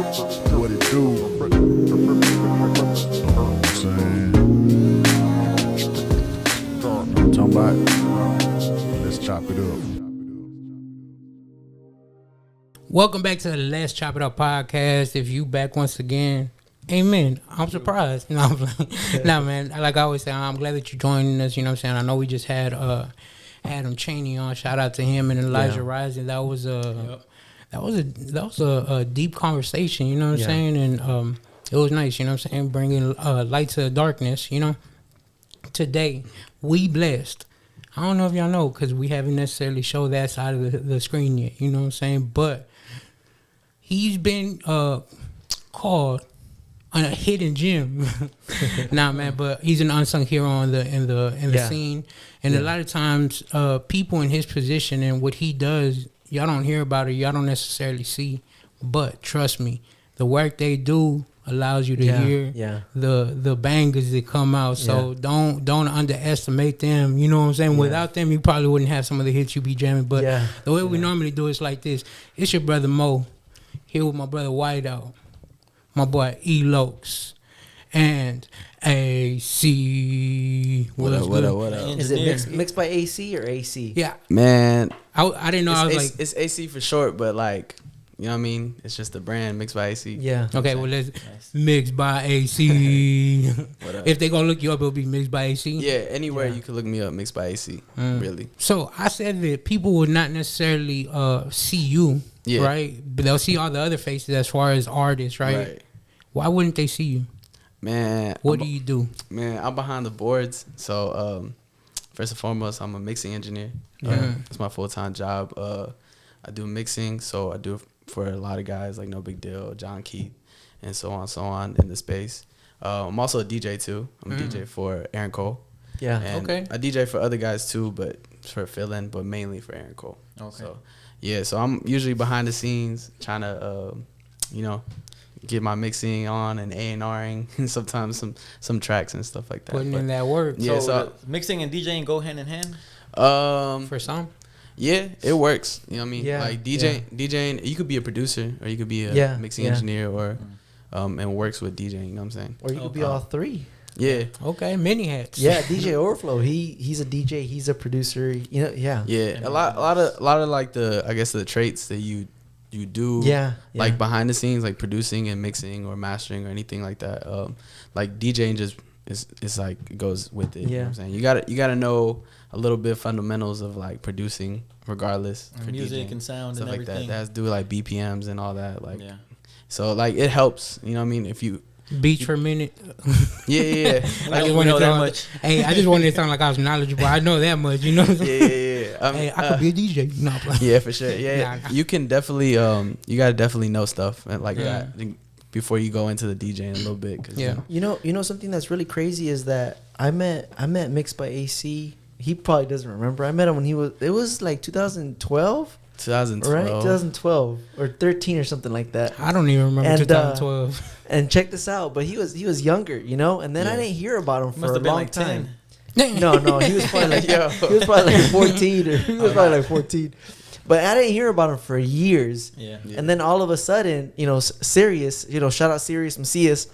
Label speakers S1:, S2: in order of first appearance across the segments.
S1: What it do? I'm talking about, let's chop it up.
S2: Welcome back to the Let's Chop It Up podcast. If you back once again, amen. I'm surprised. No, nah, man. Like I always say, I'm glad that you're joining us. You know what I'm saying? I know we just had Adam Cheney on. Shout out to him and Elijah Rising. That was a deep conversation. You know what I'm saying? And it was nice. You know what I'm saying? Bringing light to the darkness. You know. Today we blessed. I don't know if y'all know because we haven't necessarily showed that side of the screen yet. You know what I'm saying? But he's been called a hidden gem. Nah, man, but he's an unsung hero in the scene. And a lot of times, people in his position and what he does, y'all don't hear about it. Y'all don't necessarily see. But trust me, the work they do allows you to hear the bangers that come out. So don't underestimate them. You know what I'm saying? Without them, you probably wouldn't have some of the hits you be jamming. But the way we normally do is like this. It's your brother Mo here with my brother Whiteout, my boy Elokes, and AC.
S3: What up?
S4: Is it mixed by AC or AC?
S2: Yeah,
S3: Man,
S2: I didn't know. I was like,
S3: it's AC for short, but like, you know what I mean? It's just the brand Mixed by AC.
S4: Yeah.
S2: okay, well, let's Mixed by AC. If they gonna look you up, it'll be Mixed by AC.
S3: Yeah, anywhere you can look me up, Mixed by AC. Really.
S2: So I said that people would not necessarily see you, right? But they'll see all the other faces as far as artists, right? Why wouldn't they see you?
S3: Man,
S2: What do you do?
S3: Man, I'm behind the boards. So first and foremost, I'm a mixing engineer. It's my full-time job. I do mixing, so I do it for a lot of guys like No Big Deal, John Keith, and so on in the space. I'm also a DJ too. I'm a DJ for Aaron Cole.
S4: Yeah.
S3: And I DJ for other guys too, but for fill-in, but mainly for Aaron Cole. Okay. So so I'm usually behind the scenes trying to get my mixing on and A&Ring and sometimes some tracks and stuff like that.
S2: Putting in that work.
S3: Yeah,
S5: so mixing and DJing go hand in hand?
S2: For some.
S3: Yeah, it works. You know what I mean?
S4: Yeah,
S3: like DJing, you could be a producer or you could be a mixing engineer or and works with DJing, you know what I'm saying?
S4: Or you could be all three.
S3: Yeah.
S2: Okay, many hats.
S4: Yeah, DJ Overflow. He's a DJ, he's a producer, you know,
S3: Yeah. A lot of like the traits that you do like behind the scenes, like producing and mixing or mastering or anything like that. Like DJing just is like it goes with it. You know what I'm saying? You gotta know a little bit fundamentals of like producing regardless for
S5: music
S3: DJing,
S5: and sound
S3: stuff
S5: and
S3: like
S5: everything.
S3: that has to do with like BPMs and all that, like so like it helps, you know what I mean, if you
S2: Beats per minute.
S3: Yeah.
S2: I just wanted to sound like, hey, I just wanted to sound like I was knowledgeable. I know that much, you know.
S3: Yeah.
S2: Hey, I could be a DJ. No,
S3: yeah, for sure. Yeah, you can definitely you gotta definitely know stuff like that before you go into the DJing a little bit. Cause,
S4: you know something that's really crazy is that I met Mixed by AC. He probably doesn't remember. I met him when it was like 2012.
S3: 2012.
S4: Right? 2012 or 13 or something like that.
S2: I don't even remember 2012.
S4: And check this out, but he was younger, you know, and then I didn't hear about him for a long time.
S5: 10.
S4: No, he was probably like 14 or he was probably like 14. But I didn't hear about him for years. Yeah. And then all of a sudden, you know, Sirius, you know, shout out Sirius Macias.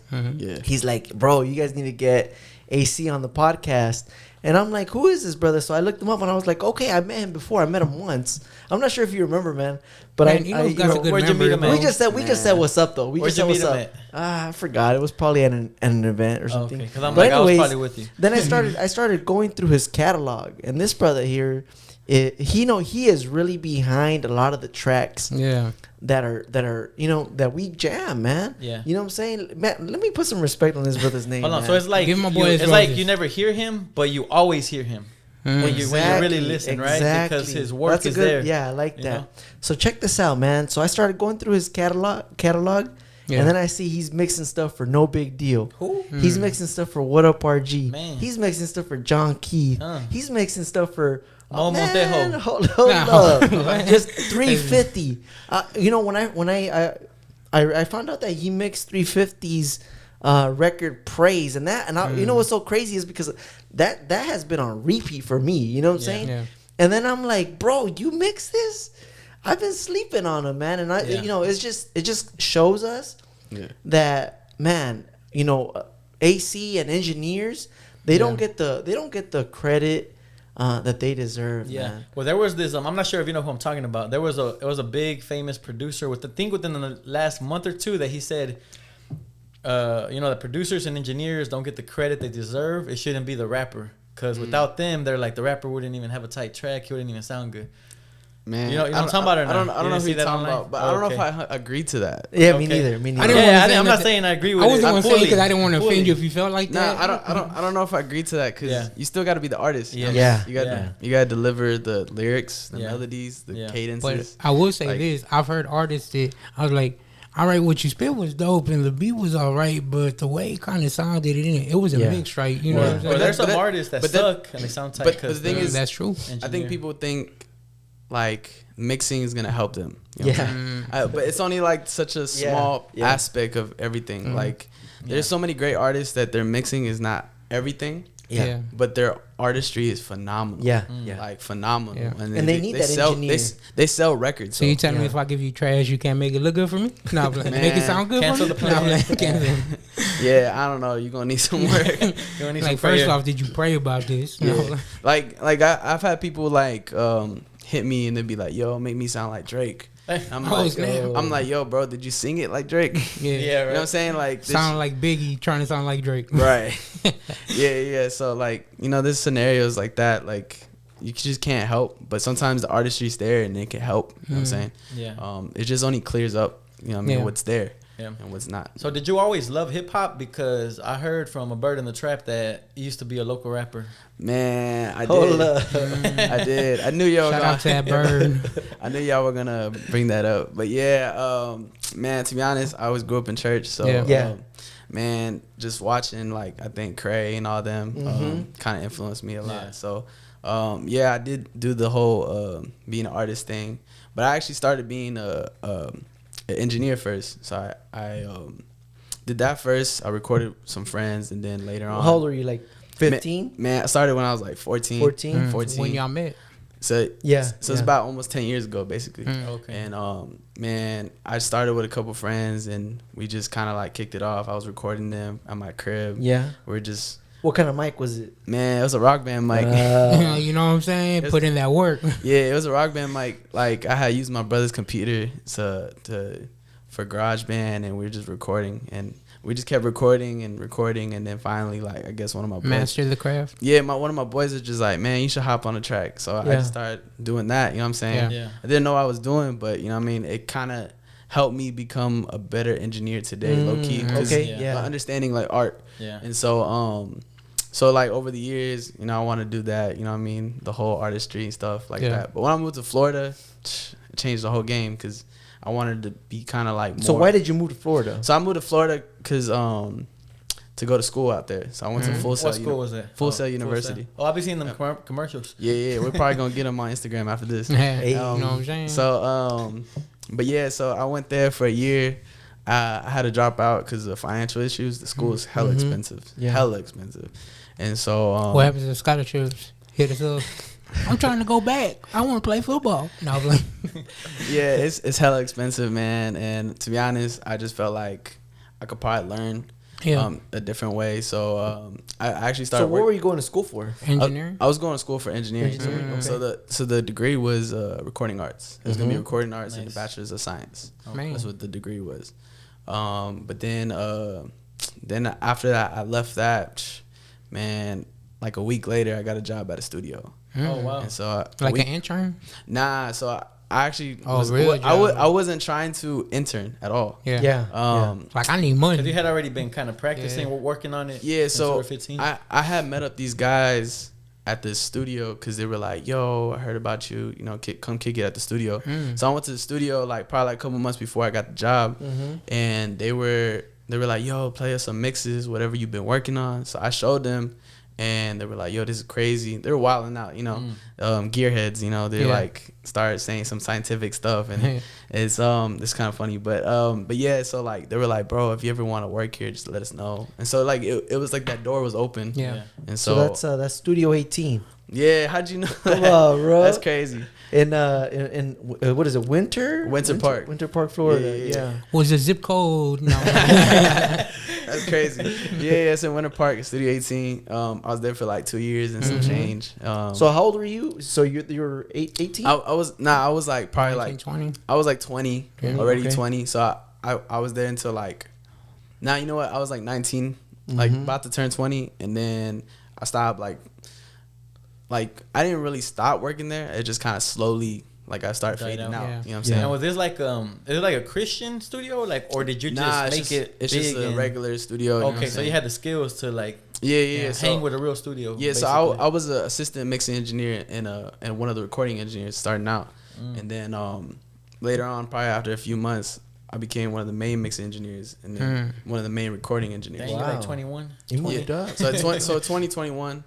S4: He's like, bro, you guys need to get AC on the podcast. And I'm like, who is this brother? So I looked him up and I was like, okay, I met him before. I met him once. I'm not sure if you remember, man. But
S2: man, where'd you meet him at?
S4: We just said what's up though.
S5: Where'd you meet him at?
S4: I forgot. It was probably at an event or something.
S5: Okay, because I was probably with you.
S4: Then I started going through his catalog, and this brother here, he is really behind a lot of the tracks.
S2: Yeah.
S4: That are that we jam, man.
S5: Yeah.
S4: You know what I'm saying? Man, let me put some respect on this brother's name.
S5: Hold on.
S4: Man.
S5: So it's like
S2: it's
S5: like you never hear him, but you always hear him when you really listen, right? Because his work is there.
S4: Yeah, I like that. Know? So check this out, man. So I started going through his catalog, and then I see he's mixing stuff for No Big Deal.
S5: Who?
S4: He's mixing stuff for What Up RG.
S5: Man.
S4: He's mixing stuff for John Keith. He's mixing stuff for
S5: Hold
S4: up. Just 350. You know, when I found out that he mixed 350's record Praise and you know what's so crazy is because that has been on repeat for me. You know what I'm saying?
S2: Yeah.
S4: And then I'm like, bro, you mix this? I've been sleeping on them, man. And it just shows us that, man, AC and engineers, they don't get the credit that they deserve.
S5: Yeah.
S4: Man.
S5: Well, there was this. I'm not sure if you know who I'm talking about. It was a big famous producer within the last month or two that he said, the producers and engineers don't get the credit they deserve. It shouldn't be the rapper, because without them, they're like, the rapper wouldn't even have a tight track. He wouldn't even sound good.
S3: Man,
S5: you know what I'm talking about or not?
S3: I don't know if you're talking about, but I don't know if I agree to that.
S4: Yeah, me neither.
S5: I'm not saying I agree with it.
S2: I wasn't going to say because I didn't want to offend you if you felt like that.
S3: I don't know if I agree to that, because you still got to be the artist.
S4: Yeah.
S3: You got to deliver the lyrics, the melodies, the cadences.
S2: But I will say this. I've heard artists that I was like, all right, what you spit was dope and the beat was all right, but the way it kind of sounded it was a mix, right? You know what I'm saying?
S5: Well, there's some artists that suck and they sound tight.
S3: But the thing is,
S2: that's true.
S3: I think people think like mixing is gonna help them. You know but it's only like such a small aspect of everything. Like there's so many great artists that their mixing is not everything. But their artistry is phenomenal. Like phenomenal.
S4: And they need that engineer.
S3: They sell records.
S2: So you telling me if I give you trash, you can't make it look good for me? No, make it sound good
S5: Cancel
S2: for
S5: the
S2: me?
S5: plan.
S3: Yeah, I don't know. You're gonna need some work.
S2: Like, first off, did you pray about this? No.
S3: Like I've had people like hit me and they'd be like, "Yo, make me sound like Drake." I'm like, yo, bro, did you sing it like Drake?
S2: Yeah,
S3: right. You know what I'm saying? Like
S2: sound like Biggie trying to sound like Drake.
S3: Right. Yeah. So like, there's scenarios like that, like you just can't help. But sometimes the artistry's there and it can help. You know what I'm saying?
S5: Yeah.
S3: It just only clears up, what's there. And what's not.
S5: So did you always love hip hop? Because I heard from a bird in the trap that you used to be a local rapper.
S3: Man, I did. I did. I knew y'all.
S2: Shout out to that bird.
S3: I knew y'all were gonna bring that up. But man, to be honest, I always grew up in church. So man, just watching like I think Cray and all them kind of influenced me a lot. Yeah. So I did do the whole being an artist thing, but I actually started being an engineer first. So I did that first. I recorded with some friends, and then later on.
S4: How old were you? Like 15?
S3: Man, I started when I was like 14.
S4: 14?
S3: 14.
S2: When y'all met.
S3: So it's about almost 10 years ago, basically.
S5: Okay.
S3: And man, I started with a couple friends, and we just kind of like kicked it off. I was recording them at my crib.
S4: Yeah.
S3: We're just.
S4: What kind of mic was it?
S3: Man, it was a Rock Band mic.
S2: You know what I'm saying? Put in that work.
S3: Yeah, it was a Rock Band mic. Like I had used my brother's computer for GarageBand, and we were just recording, and we just kept recording, and then finally, like, I guess one of my boys
S2: mastered the craft.
S3: Yeah, one of my boys is just like, man, you should hop on the track. So I just started doing that. You know what I'm saying?
S2: Yeah.
S3: I didn't know what I was doing, but you know what I mean. It kind of helped me become a better engineer today, low key. Understanding like art. Yeah. And so so like over the years, I want to do that. You know what I mean? The whole artistry and stuff like that. But when I moved to Florida, it changed the whole game because I wanted to be kind of like more.
S4: So why did you move to Florida?
S3: So I moved to Florida because to go to school out there. So I went to Full Sail.
S5: What school was that?
S3: Full Sail University.
S5: Oh, I've been seeing them commercials.
S3: Yeah. We're probably gonna get them on Instagram after this.
S2: You know what I'm saying?
S3: So but yeah, so I went there for a year. I had to drop out because of financial issues. The school is hella expensive. Hella expensive. And so
S2: what happens to scholarships? Hit us up. I'm trying to go back. I want to play football. No, like
S3: yeah, it's hella expensive, man. And to be honest, I just felt like I could probably learn a different way. So I actually started.
S4: So what were you going to school for?
S2: Engineering.
S3: I was going to school for engineering. Okay. So the degree was recording arts. It was gonna be recording arts and the bachelor's of science. That's what the degree was. But then after that, I left that. Man, like a week later, I got a job at a studio.
S5: Oh wow!
S3: And so
S2: like an intern?
S3: Nah, so I actually
S2: really?
S3: I wasn't trying to intern at all.
S2: Yeah. Like I need money.
S5: Because you had already been kind of practicing, working on it.
S3: Yeah, so I had met up these guys at the studio because they were like, "Yo, I heard about you. Come kick it at the studio." So I went to the studio probably a couple months before I got the job, and they were like, "Yo, play us some mixes, whatever you've been working on." So I showed them. And they were like, "Yo, this is crazy." They were wilding out, gearheads. They like started saying some scientific stuff, and it's kind of funny. But yeah, so like they were like, "Bro, if you ever want to work here, just let us know." And so like it was like that door was open.
S2: Yeah.
S3: And so
S4: that's Studio 18.
S3: Yeah, how'd you know?
S4: Come on, bro.
S3: That's crazy.
S4: In what is it? Winter
S3: Park.
S4: Winter Park, Florida. Yeah.
S2: Was the zip code? No.
S3: That's crazy. Yeah, it's in Winter Park, Studio 18. I was there for like 2 years and some change.
S4: So how old were you? So you're 18?
S3: I was like probably like
S2: 20.
S3: I was like 20 already.
S4: Okay.
S3: 20. So I was there until like, now you know what? I was like 19, like about to turn 20, and then I stopped like I didn't really stop working there. It just kind of slowly like I started fading out.
S2: Yeah.
S3: You know what I'm saying?
S5: And was this like is it like a Christian studio, like, or did you just make it?
S3: It's
S5: big
S3: just a
S5: and-
S3: regular studio. You know what
S5: Okay,
S3: I'm
S5: so
S3: saying?
S5: you had the skills to like
S3: hang
S5: hang with a real studio.
S3: Yeah, so
S5: basically.
S3: I was an assistant mixing engineer and one of the recording engineers starting out, and then later on, probably after a few months, I became one of the main mixing engineers and then one of the main recording engineers.
S5: Dang, you're like 21.
S4: You moved up.
S3: So 2021,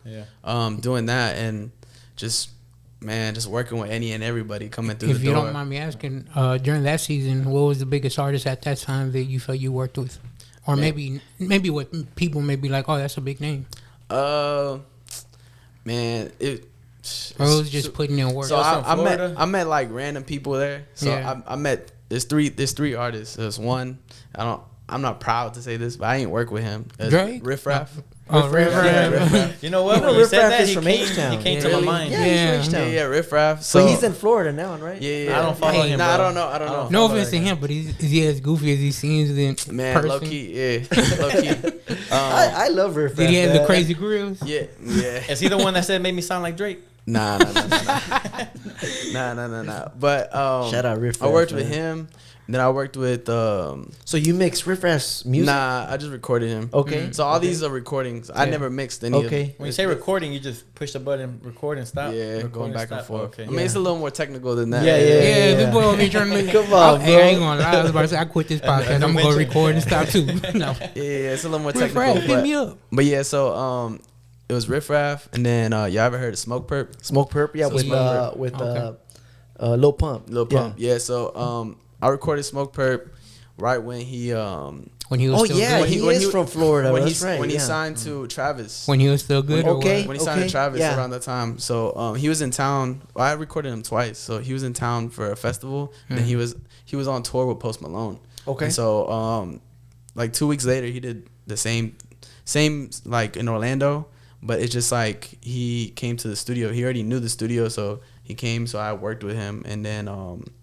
S3: doing that and just working with any and everybody coming through
S2: If
S3: the
S2: you
S3: door.
S2: don't mind me asking, during that season, what was the biggest artist at that time that you felt you worked with? Or maybe what people may be like, oh, that's a big name.
S3: Man, it
S2: was just putting in work.
S3: So
S5: from Florida?
S3: I met like random people there. So
S2: Yeah.
S3: I met there's three artists. There's one I'm not proud to say this, but I ain't work with him.
S2: Drake?
S3: Riff Raff.
S2: Oh, Riff Raff.
S3: Riff Raff.
S5: You know what?
S4: You know
S5: When you
S4: Riff
S5: said
S4: Raff
S5: that,
S4: is
S5: he
S4: from
S5: came
S4: H-Town.
S5: to my
S3: Really?
S5: mind.
S4: Yeah, he's from
S3: Yeah,
S4: H-Town.
S3: yeah, Riff Raff.
S4: So he's in Florida now, right?
S3: Yeah.
S5: I don't follow him.
S3: Nah, I
S5: bro.
S3: don't know.
S2: No
S5: follow
S2: offense
S5: that
S2: to
S5: guy.
S2: him, but is he as goofy as he seems in
S3: Man,
S2: person?
S3: low key, yeah, low key.
S4: I love Riff Raff.
S2: Did he have the
S4: man.
S2: crazy grills?
S3: Yeah.
S5: Is he the one that said made me sound like Drake?
S3: Nah. But
S4: Shout out Riff
S3: I worked
S4: Raff,
S3: with
S4: man.
S3: him. Then I worked with
S4: So you mix Riff Raff's music?
S3: Nah, I just recorded him.
S4: Okay.
S3: So all these are recordings. I
S2: Yeah.
S3: never mixed any of them.
S5: When you say recording, you just push the button, record and stop.
S3: Yeah,
S5: record
S3: going back and
S5: stop.
S3: forth.
S5: Okay.
S3: I mean, it's a little more technical than that.
S4: Yeah.
S2: Yeah, this boy over here trying to make.
S4: Come on,
S2: Hey, I ain't
S4: bro.
S2: gonna lie. I was about to say I quit this podcast. I'm gonna go record and stop too. No,
S3: Yeah, it's a little more
S2: Riff
S3: technical.
S2: Raff, hit me up.
S3: But yeah, so it was Riff Raff, and then y'all ever heard of Smoke Perp?
S4: Smoke Perp, yeah,
S3: So
S4: with
S3: Smoke
S4: Lil Pump.
S3: Lil Pump. Yeah, so I recorded Smoke Perp right when he
S2: when he was still
S4: yeah,
S2: good.
S4: he
S3: when
S4: is
S3: he-
S4: from Florida.
S3: when
S4: That's
S3: he
S4: right.
S3: when he
S4: yeah.
S3: signed to Travis.
S2: When he was still good.
S4: Okay.
S2: Or
S3: When he signed to Travis
S4: yeah.
S3: around that time, so he was in town. Well, I recorded him twice. So he was in town for a festival. And then he was on tour with Post Malone.
S4: Okay.
S3: And so like 2 weeks later, he did the same like in Orlando, but it's just like he came to the studio. He already knew the studio, so he came. So I worked with him, and then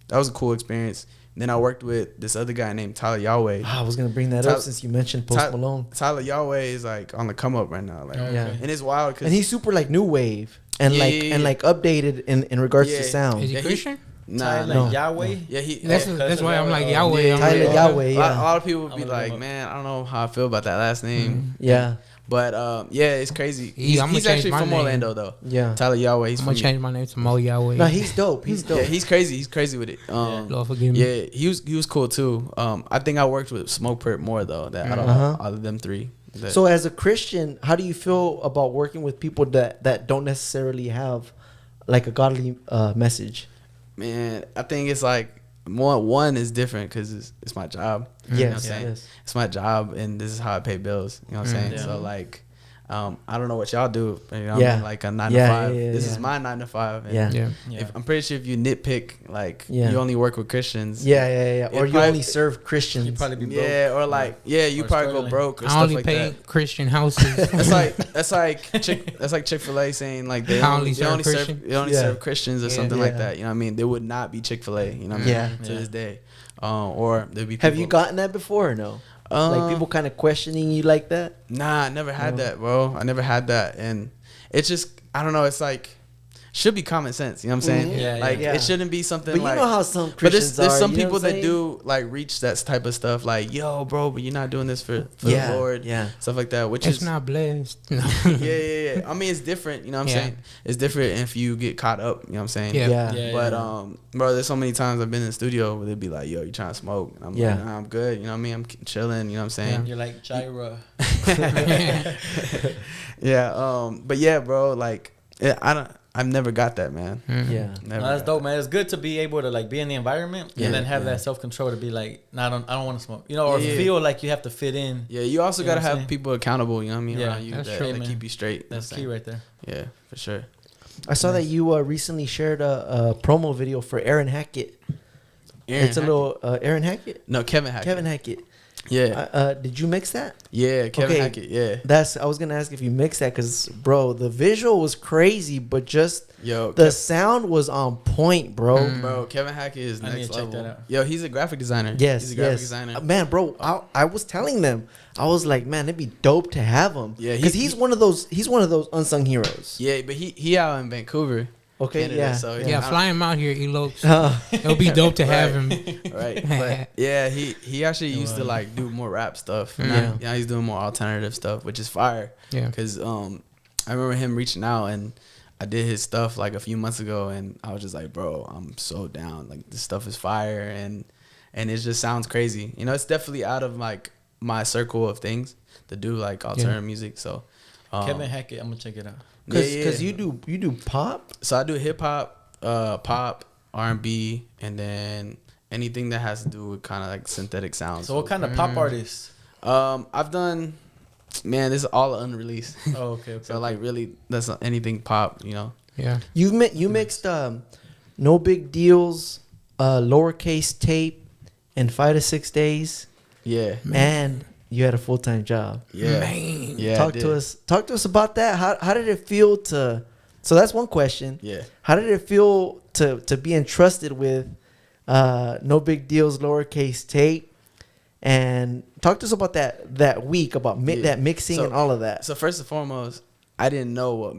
S3: that was a cool experience. Then I worked with this other guy named Tyler Yahweh.
S4: I was gonna bring that up since you mentioned Post Malone.
S3: Tyler Yahweh is like on the come up right now, like,
S4: Yeah.
S3: and it's wild because
S4: And he's super like new wave and
S3: Yeah.
S4: updated in regards to
S3: Yeah.
S4: sound.
S2: Is he
S3: Yeah, he-
S2: Christian?
S3: nah,
S5: Like
S4: No.
S5: Yahweh.
S3: yeah, he.
S2: That's why I'm like
S5: Yahweh.
S2: Yahweh. I'm
S4: Tyler
S2: like,
S4: Yahweh,
S3: A
S4: yeah.
S3: lot of people would
S5: I'm
S3: be
S5: gonna look him
S3: like,
S5: up.
S3: man, I don't know how I feel about that last name.
S4: Yeah.
S3: But yeah, it's crazy.
S2: Yeah,
S3: He's,
S2: I'ma
S3: he's
S2: change
S3: actually
S2: my
S3: from
S2: name.
S3: Orlando though.
S4: Yeah.
S3: Tyler Yahweh. He's
S2: I'm
S3: from
S2: gonna change my name to Mo Yahweh.
S4: No, he's dope. He's dope.
S3: Yeah, he's crazy. He's crazy with it.
S2: Lord forgive me.
S3: Yeah, he was cool too. I think I worked with Smoke Perp more though. That out of all of them three.
S4: So as a Christian, how do you feel about working with people that don't necessarily have like a godly message?
S3: Man, I think it's like one is different because it's my job. You know what I'm
S4: Yes,
S3: saying?
S4: yes.
S3: It's my job, and this is how I pay bills. You know what I'm saying?
S5: Yeah.
S3: So like, I don't know what y'all do. You know,
S4: Yeah.
S3: I'm in like a 9
S4: Yeah,
S3: to 5.
S4: yeah,
S3: This
S4: yeah.
S3: is my 9 to 5. And
S4: Yeah.
S2: Yeah.
S5: Yeah.
S3: I'm pretty sure if you nitpick, like
S4: Yeah.
S3: you only work with Christians.
S4: Yeah.
S3: It
S4: Or you
S3: probably-
S4: only serve Christians.
S5: You probably be broke.
S3: Yeah, or like you
S5: Or
S3: probably go
S5: struggling.
S3: broke or
S2: I
S3: stuff
S2: only
S3: like
S2: pay
S3: that.
S2: Christian houses.
S3: That's like Chick-fil-A saying like they
S2: I
S3: only
S2: only serve Christians.
S3: they only
S4: Yeah.
S3: serve Christians or something
S4: Yeah.
S3: like that. You know what I mean? There would not be Chick-fil-A. You know what I mean?
S4: Yeah.
S3: To
S5: Yeah.
S3: this day, or there'd be people,
S4: Have you gotten that before or no? Like people kind of questioning you like that?
S3: Nah, I never had that, bro. I never had that, and it's just I don't know. It's like should be common sense. You know what I'm saying?
S5: Mhm. Yeah,
S3: like
S4: yeah.
S3: it shouldn't be something
S4: But you
S3: like.
S4: know how some
S3: But
S4: Christians
S3: there's
S4: are.
S3: some
S4: you know
S3: people
S4: what I'm
S3: that
S4: saying?
S3: do like reach that type of stuff, like yo, bro, but you're not doing this for
S4: Yeah,
S3: the Lord,
S4: yeah.
S3: stuff like that, which
S2: It's
S3: is
S2: not blessed. No.
S3: yeah. I mean, it's different. You know what I'm
S2: Yeah.
S3: saying? It's different if you get caught up. You know what I'm saying?
S2: Yeah.
S4: Yeah.
S5: Yeah.
S3: But bro, there's so many times I've been in the studio where they'd be like, "Yo, you trying to smoke?" And I'm
S4: Yeah.
S3: like, "Nah, I'm good." You know what I mean? I'm chilling. You know what I'm saying?
S5: You're like Gyra.
S3: Yeah. But yeah, bro. Like, I've never got that, man.
S4: Yeah.
S3: Never.
S5: No, that's
S3: got
S5: dope, man. It's good to be able to like be in the environment
S3: Yeah,
S5: and then have
S3: yeah.
S5: that self control to be like, no, I don't want to smoke, you know, or
S3: Yeah.
S5: feel like you have to fit in.
S3: that. Yeah, you also
S5: You know
S3: gotta
S5: what I'm
S3: have
S5: saying?
S3: people accountable. You know what I mean?
S5: Yeah,
S3: Around you
S2: that's
S3: that,
S2: true,
S3: that
S5: man.
S3: keep you straight.
S5: That's
S3: You know
S5: key
S3: what I'm
S5: right there.
S3: saying? Yeah, for sure.
S4: I saw that you recently shared a promo video for Aaron Hackett. It's a little Aaron Hackett.
S3: No, Kevin Hackett.
S4: Kevin Hackett.
S3: Yeah.
S4: Did you mix that?
S3: Yeah, Kevin Hackett. Yeah.
S4: I was gonna ask if you mixed that because, bro, the visual was crazy, but just sound was on point, bro.
S3: Bro, Kevin Hackett is next level.
S5: Check that out.
S3: Yo, he's a graphic designer.
S4: Yes,
S3: he's a graphic designer.
S4: Man, bro, I was telling them, I was like, man, it'd be dope to have him.
S3: Yeah,
S4: because he's one of those unsung heroes.
S3: Yeah, but he out in Vancouver.
S4: Okay,
S3: Canada,
S4: yeah.
S3: So
S2: fly him out here, Elokes. It'll be dope to have him.
S3: Right. But yeah, he actually used to like do more rap stuff. Now he's doing more alternative stuff, which is fire. Yeah. Because I remember him reaching out and I did his stuff like a few months ago and I was just like, bro, I'm so down. Like this stuff is fire and it just sounds crazy. You know, it's definitely out of like my circle of things to do like alternative music. So
S5: Kevin Hackett, I'm gonna check it out.
S4: Because you do pop.
S3: So I do hip hop, pop, R&B, and then anything that has to do with kind of like synthetic sounds.
S5: So what kind of pop artists?
S3: I've done, man, this is all unreleased.
S5: Oh, okay.
S3: So like really, that's anything pop, you know.
S2: Yeah.
S4: You mixed No Big Deals, Lowercase Tape, and 5 to 6 Days.
S3: Yeah.
S4: And you had a full-time job.
S3: Yeah.
S2: Man.
S3: Yeah.
S4: Talk to us about that. How did it feel to? So that's one question.
S3: Yeah.
S4: How did it feel to be entrusted with No Big Deals, Lowercase Tape, and talk to us about that week about that mixing and all of that.
S3: So first and foremost, I didn't know what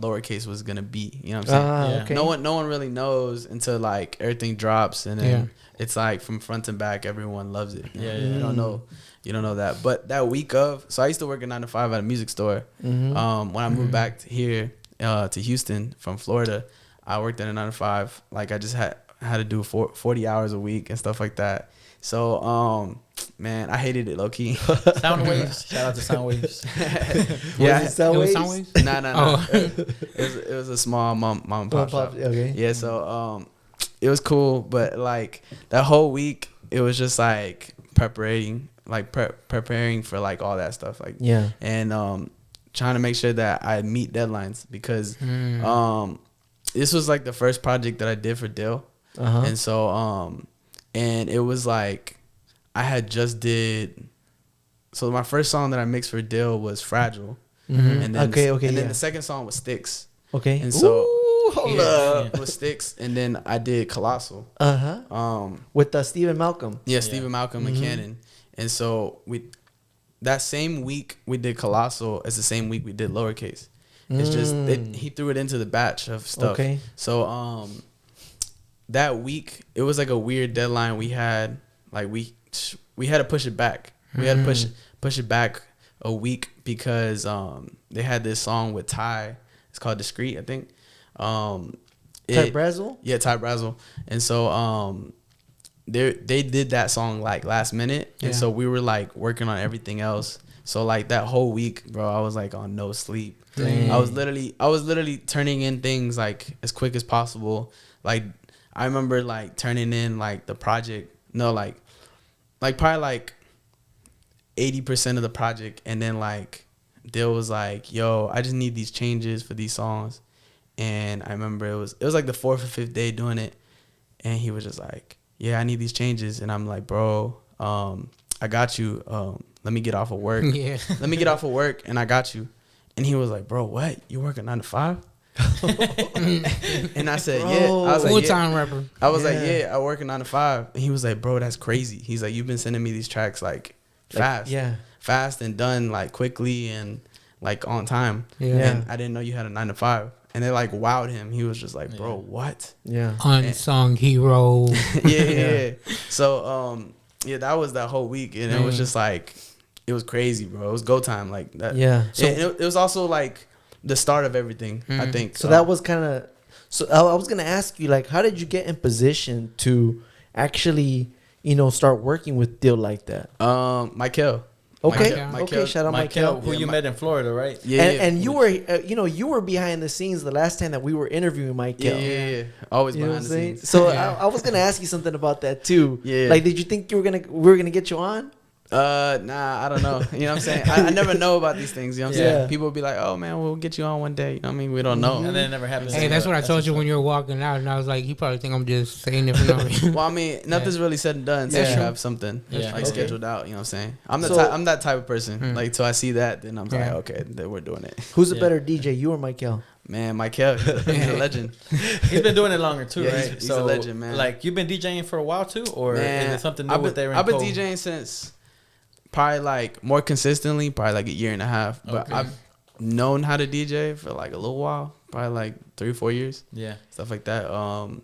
S3: Lowercase was gonna be. You know what I'm saying?
S4: Okay.
S3: No one really knows until like everything drops and then it's like from front and back, everyone loves it. You don't know. You don't know that. But that week of, so I used to work a 9 to 5 at a music store. When I moved back here to Houston from Florida, I worked at a 9 to 5. Like I just had to do 40 hours a week and stuff like that. So, man, I hated it low key.
S5: Sound Waves. Shout out to Sound Waves.
S3: Yeah,
S2: Sound Waves?
S3: No. Oh. It was a small mom and pop shop.
S4: Okay.
S3: Yeah, so it was cool, but like that whole week, it was just like preparing for like all that stuff, like and trying to make sure that I meet deadlines because this was like the first project that I did for Dill, and so and it was like I had just did. So my first song that I mixed for Dill was Fragile, and then then the second song was Sticks.
S4: Okay,
S3: and so
S4: hold up,
S3: with Sticks, and then I did Colossal.
S4: With Stephen Malcolm.
S3: Yeah, Stephen Malcolm and Cannon. And so that same week we did Colossal as the same week we did Lowercase. It's just he threw it into the batch of stuff. Okay. So that week it was like a weird deadline we had. Like we had to push it back. We had to push it back a week because they had this song with Ty. It's called Discreet, I think.
S4: Ty Brazzle?
S3: Yeah, Ty Brazzle. And so they did that song like last minute, and so we were like working on everything else. So like that whole week, bro, I was like on no sleep. Dang. I was literally turning in things like as quick as possible. Like I remember like turning in like the project, like probably like 80% of the project, and then like Dill was like, "Yo, I just need these changes for these songs," and I remember it was like the 4th or 5th day doing it, and he was just like, "Yeah, I need these changes," and I'm like, "Bro, I got you. Let me get off of work.
S2: Yeah,
S3: let me get off of work, and I got you." And he was like, "Bro, what? You work a 9 to 5?" And I said, "Yeah." I was
S2: full-time rapper.
S3: I was like, "Yeah, I work a 9 to 5." And he was like, "Bro, that's crazy." He's like, "You've been sending me these tracks like fast, fast and done like quickly and like on time. And I didn't know you had a 9 to 5." And it like wowed him. He was just like, "Bro, what?"
S2: Unsung hero.
S3: Yeah. So that was that whole week, and it was just like, it was crazy, bro. It was go time like that. Yeah. So it was also like the start of everything, I think.
S4: So that was kind of. So I was gonna ask you, like, how did you get in position to actually, start working with Dill like that?
S3: Michael.
S4: Okay. Shout out Michael,
S5: who you met in Florida, right?
S4: Yeah. And you were, you were behind the scenes the last time that we were interviewing Michael.
S3: Yeah. Always behind the scenes.
S4: So I was gonna ask you something about that too. Yeah. Like, did you think we were gonna get you on?
S3: Nah, I don't know. You know what I'm saying? I never know about these things. You know what I'm
S4: Yeah.
S3: saying? People will be like, "Oh man, we'll get you on one day." You know what I mean? We don't know.
S5: And then it never happens.
S2: Hey, that's what I told you when you were walking out, and I was like, you probably think I'm just saying it for no reason.
S3: Well, I mean, nothing's really said and done. So you
S4: Yeah.
S3: have something like scheduled out. You know what I'm saying? I'm that type of person. Like, till I see that, then I'm like, okay, then we're doing it.
S4: Who's a better DJ, you or Michael?
S3: Man, Michael, he's a legend.
S5: He's been doing it longer too,
S3: Yeah,
S5: right?
S3: he's a legend, man.
S5: Like, you've been DJing for a while too, or
S3: Man,
S5: is it something new
S3: I've
S5: with
S3: been,
S5: Aaron
S3: I've been
S5: Cole?
S3: DJing since probably like more consistently, probably like a year and a half. But
S5: Okay.
S3: I've known how to DJ for like a little while, probably like 3 or 4 years,
S5: Yeah.
S3: stuff like that.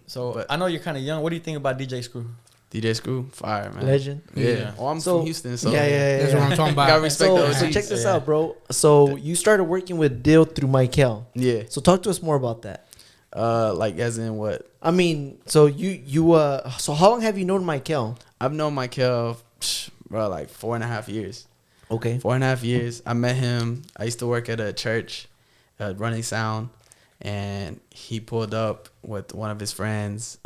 S5: So
S3: but
S5: I know you're kind of young. What do you think about DJ Screw?
S3: DJ Screw, fire, man.
S4: Legend.
S3: Yeah. Oh, I'm from Houston, so
S2: That's what I'm talking about.
S3: Gotta respect
S4: So,
S3: the
S4: so
S3: OGs.
S4: check this out, bro. So you started working with Dill through Michael.
S3: Yeah.
S4: So talk to us more about that.
S3: Like as in what?
S4: I mean, so so how long have you known Michael?
S3: I've known Michael, bro, like 4.5 years.
S4: Okay.
S3: 4.5 years. I met him. I used to work at a church, running sound, and he pulled up with one of his friends.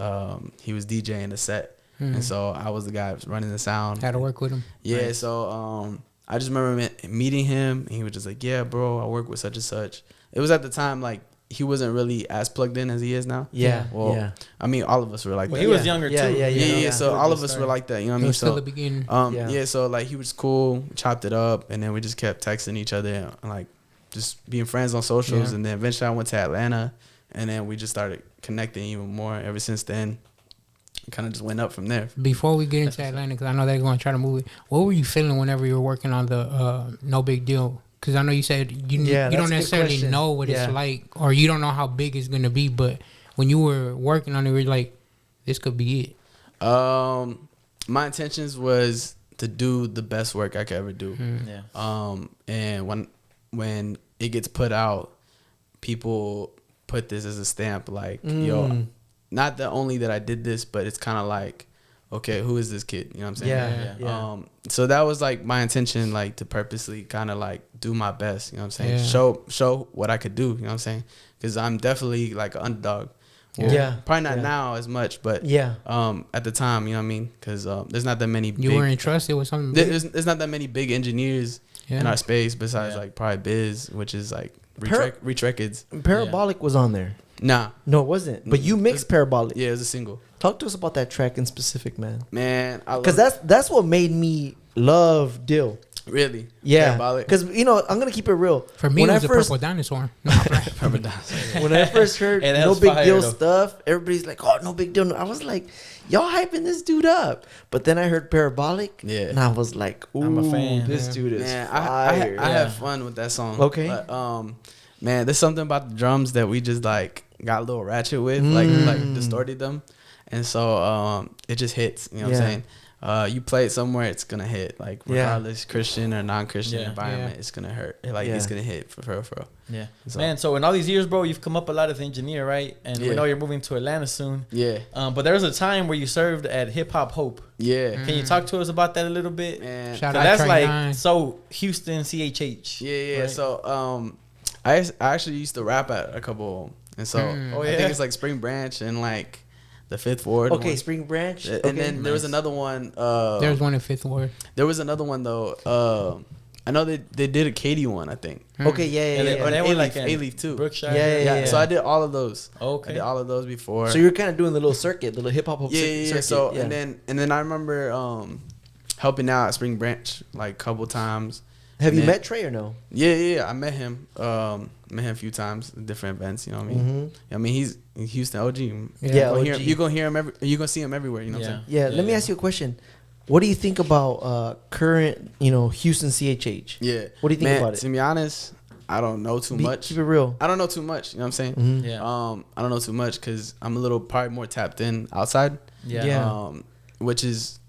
S3: He was DJing a set, and so I was the guy running the sound.
S2: Had to work with him.
S3: Yeah.
S2: Nice.
S3: So I just remember meeting him, and he was just like, "Yeah, bro, I work with such and such." It was at the time like he wasn't really as plugged in as he is now.
S4: Yeah.
S3: Well,
S4: yeah.
S3: I mean, all of us were like
S5: Well,
S3: that.
S5: he was younger
S4: Yeah,
S5: too.
S4: yeah,
S3: Yeah.
S4: yeah.
S3: So all of us were like that. You know what I
S2: It
S3: mean?
S2: was still
S3: So
S2: the beginning.
S4: Yeah.
S3: yeah, so like he was cool, we chopped it up, and then we just kept texting each other and like just being friends on socials.
S2: Yeah.
S3: And then eventually I went to Atlanta, and then we just started connecting even more. Ever since then, it kind of just went up from there.
S2: Before we get into Atlanta, because I know they're going to try to move it, what were you feeling whenever you were working on the No Big Deal? Because I know you said you
S4: Yeah,
S2: don't
S4: that's a good
S2: necessarily
S4: question.
S2: know what
S4: Yeah.
S2: it's like, or you don't know how big it's going to be, but when you were working on it, you were like, this could be it.
S3: My intentions was to do the best work I could ever do.
S5: Yeah.
S3: And when it gets put out, people put this as a stamp, like, yo, not that only that I did this, but it's kind of like, okay, who is this kid? You know what I'm saying?
S4: Yeah.
S3: So that was like my intention, like to purposely kind of like do my best. You know what I'm saying?
S2: Yeah.
S3: Show what I could do. You know what I'm saying? Because I'm definitely like an underdog. Well,
S4: Yeah.
S3: Probably not
S4: Yeah.
S3: now as much, but
S4: Yeah.
S3: at the time, you know what I mean? Because there's not that many.
S2: You weren't entrusted with something big?
S3: There's not that many big engineers in our space besides like probably Biz, which is like Reach Records.
S4: Parabolic was on there.
S3: Nah.
S4: No, it wasn't. But you mixed Parabolic.
S3: Yeah, it was a single.
S4: Talk to us about that track in specific, man.
S3: Man, I love
S4: Because that's what made me love Dill.
S3: really.
S4: Yeah.
S3: Parabolic.
S4: Because, I'm going to keep it real.
S2: For me,
S4: when
S2: it
S4: I
S2: was a
S4: first,
S2: purple dinosaur. No,
S4: when I first heard
S5: Hey, that
S4: No
S5: was
S4: Big
S5: fire,
S4: Deal
S5: though.
S4: stuff, everybody's like, oh, No Big Deal. I was like, y'all hyping this dude up. But then I heard Parabolic.
S3: Yeah.
S4: And I was like, ooh,
S5: I'm a fan.
S4: this
S2: Yeah.
S4: dude is
S3: Man,
S4: fire.
S3: I have fun with that song.
S4: Okay.
S3: But, man, there's something about the drums that we just like got a little ratchet with, like distorted them. And so it just hits. You know what I'm saying? You play it somewhere, it's gonna hit. Like regardless, Christian or non-Christian environment, it's gonna hurt. Like it's gonna hit for real.
S5: Yeah.
S3: So-
S5: Man, so in all these years, bro, you've come up a lot as an engineer, right? And we know you're moving to Atlanta soon.
S3: Yeah.
S5: But there was a time where you served at Hip Hop Hope.
S3: Yeah.
S5: Can you talk to us about that a little bit?
S3: Man.
S2: Shout
S5: 'Cause
S2: out
S5: that's
S2: Trey
S5: like
S2: 9.
S5: so Houston CHH.
S3: Yeah.
S5: right?
S3: So I actually used to rap at a couple of them. And so
S5: Oh,
S3: I
S5: yeah?
S3: think it's like Spring Branch and like the Fifth Ward.
S4: Okay,
S3: one.
S4: Spring Branch.
S3: And
S4: Okay.
S3: then there was another one.
S2: There's one in Fifth Ward.
S3: There was another one though. I know they did a Katy one, I think.
S4: Okay, yeah.
S5: And they
S3: Or
S5: were like in
S3: A-Leaf too.
S5: Brookshire.
S4: Yeah.
S3: So I did all of those.
S5: Okay.
S3: I did all of those before.
S4: So you're kind of doing the little circuit, the little hip hop
S3: yeah.
S4: circuit.
S3: So
S4: yeah.
S3: and then I remember helping out at Spring Branch like a couple times.
S4: Have you
S3: And then-
S4: met Trey or no?
S3: Yeah. I met him. Met him a few times at different events. You know what I mean? I mean he's Houston OG.
S4: Yeah, OG.
S3: You gonna hear him you gonna see him everywhere. You know what I'm saying?
S4: Yeah, let me ask you a question. What do you think about current, Houston CHH?
S3: Yeah.
S4: What do you think
S3: Man,
S4: about it?
S3: To be honest, I don't know too much.
S4: Keep it real.
S3: I don't know too much. You know what I'm saying?
S4: Mhm.
S5: Yeah.
S3: I don't know too much because I'm a little probably more tapped in outside.
S5: Yeah.
S4: Yeah.
S3: Which is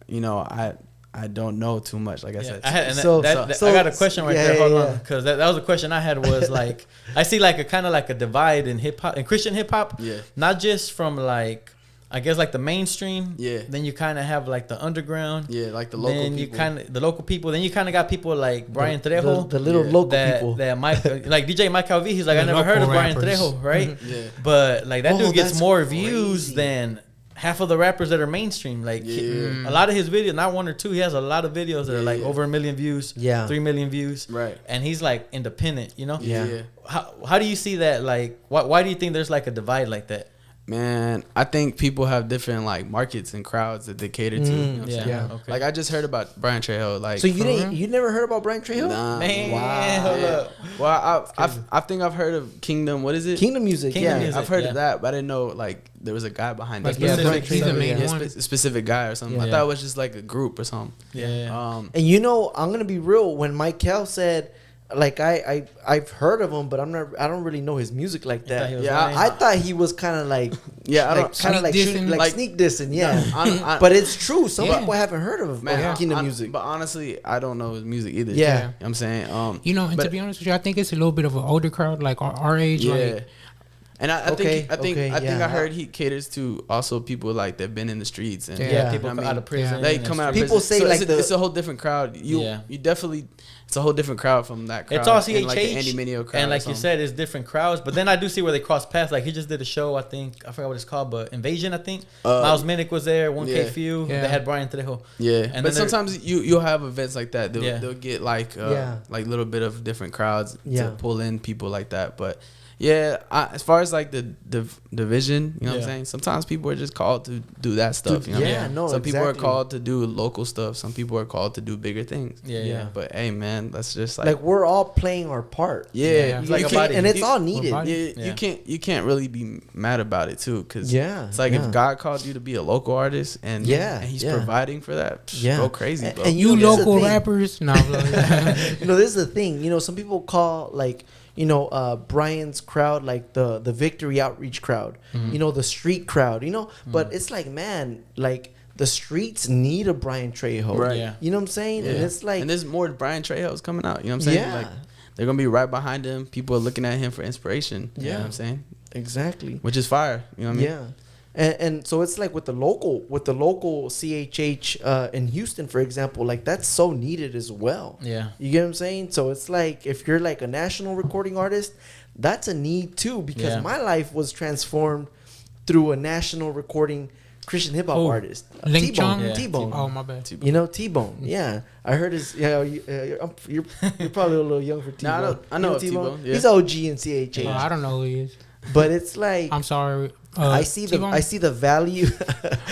S3: I don't know too much. Like I said.
S5: I had, and
S4: So-
S5: I got a question right there. Hold on,
S4: yeah.
S5: because that was a question I had. Was like I see like a kind of like a divide in hip hop and Christian hip hop.
S3: Yeah.
S5: Not just from like I guess like the mainstream.
S3: Yeah.
S5: Then you kind of have like the underground.
S3: Yeah, like the local
S5: Then
S3: people.
S5: you kind of the local people. Then you kind of got people like Brian Trejo.
S4: The little
S3: Yeah.
S4: local
S5: that
S4: people.
S5: that Mike like DJ Mike Calvi. He's like I
S2: The
S5: never heard of
S2: local
S5: Brian
S2: rappers.
S5: Trejo, right?
S3: Yeah.
S5: But like that
S4: Oh,
S5: dude gets
S4: that's
S5: more
S4: crazy.
S5: views than half of the rappers that are mainstream. Like a lot of his videos, not one or two. He has a lot of videos that are like over 1 million views, 3 million views,
S3: right?
S5: And he's like independent, you know.
S4: Yeah.
S5: How do you see that? Like, why do you think there's like a divide like that?
S3: Man, I think people have different like markets and crowds that they cater to. You know what I'm saying?
S5: Okay.
S3: Like I just heard about Brian Trejo. Like,
S4: so you never heard about Brian Trejo?
S3: Nah,
S5: man,
S4: wow.
S5: Hold up.
S3: Well, I think I've heard of Kingdom. What is it?
S4: Kingdom Music.
S5: Kingdom Music.
S3: I've heard of that, but I didn't know like there was a guy behind
S2: Like,
S3: it.
S2: Brian Trejo's the main one.
S3: Specific guy or something. I thought it was just like a group or something.
S5: Yeah.
S4: And you know, I'm gonna be real. When Michael said, like, I've heard of him, but I don't really know his music like that. I thought he was kind of like
S3: I don't
S4: kind of like sneak dissing. Yeah, but it's true. Some people haven't heard of Kingdom Music.
S3: But honestly, I don't know his music either.
S4: Yeah.
S3: You know what I'm saying,
S2: you know, and to be honest with you, I think it's a little bit of an older crowd, like our age.
S3: Yeah.
S2: Like,
S3: and I think I
S4: I
S3: heard he caters to also people like that've been in the streets and
S5: people out of prison.
S3: They come out of
S4: people
S3: prison.
S4: say
S3: So
S4: like
S3: it's a whole different crowd. You definitely, it's a whole different crowd from that crowd.
S5: It's all CHH,
S3: and like the Andy Mineo crowd,
S5: and like you said, it's different crowds. But then I do see where they cross paths. Like he just did a show, I forgot what it's called, but Invasion, I think. Miles Minnick was there, 1K Few. They had Brian Trejo.
S3: Yeah,
S5: and
S3: but sometimes you'll have events like that. They'll get like like little bit of different crowds to pull in people like that. But yeah, as far as like the division, you know what I'm saying? Sometimes people are just called to do that stuff. You know what I mean? Some people are called to do local stuff. Some people are called to do bigger things.
S5: Yeah.
S3: But hey, man, that's just like
S4: we're all playing our part.
S3: Yeah,
S5: it's like
S4: and it's all needed.
S3: You can't really be mad about it too, because it's like if God called you to be a local artist and He's providing for that, go crazy, bro.
S2: And you local rappers, no.
S4: You know, this is the thing. You know, some people call like, you know, Brian's crowd like the Victory Outreach crowd, you know, the street crowd, you know, but it's like, man, like the streets need a Brian Trejo,
S3: right?
S5: Yeah.
S4: You know what I'm saying? And it's like,
S3: and there's more Brian Trejos coming out, you know what I'm saying?
S4: Yeah.
S3: Like they're gonna be right behind him. People are looking at him for inspiration. You know what I'm saying?
S4: Exactly.
S3: Which is fire. You know what I mean?
S4: Yeah. And so it's like with the local CHH in Houston, for example, like that's so needed as well.
S5: Yeah.
S4: You get what I'm saying? So it's like if you're like a national recording artist, that's a need too, because my life was transformed through a national recording Christian hip hop artist.
S2: T-Bone.
S4: T-Bone.
S2: Oh, my bad.
S4: You know T-Bone. Yeah. I heard his you're probably a little young for T-Bone.
S3: No, I know
S4: T-Bone.
S3: Yeah.
S4: He's OG in CHH.
S2: I don't know who he is.
S4: But it's like
S2: I'm sorry.
S4: I see the value.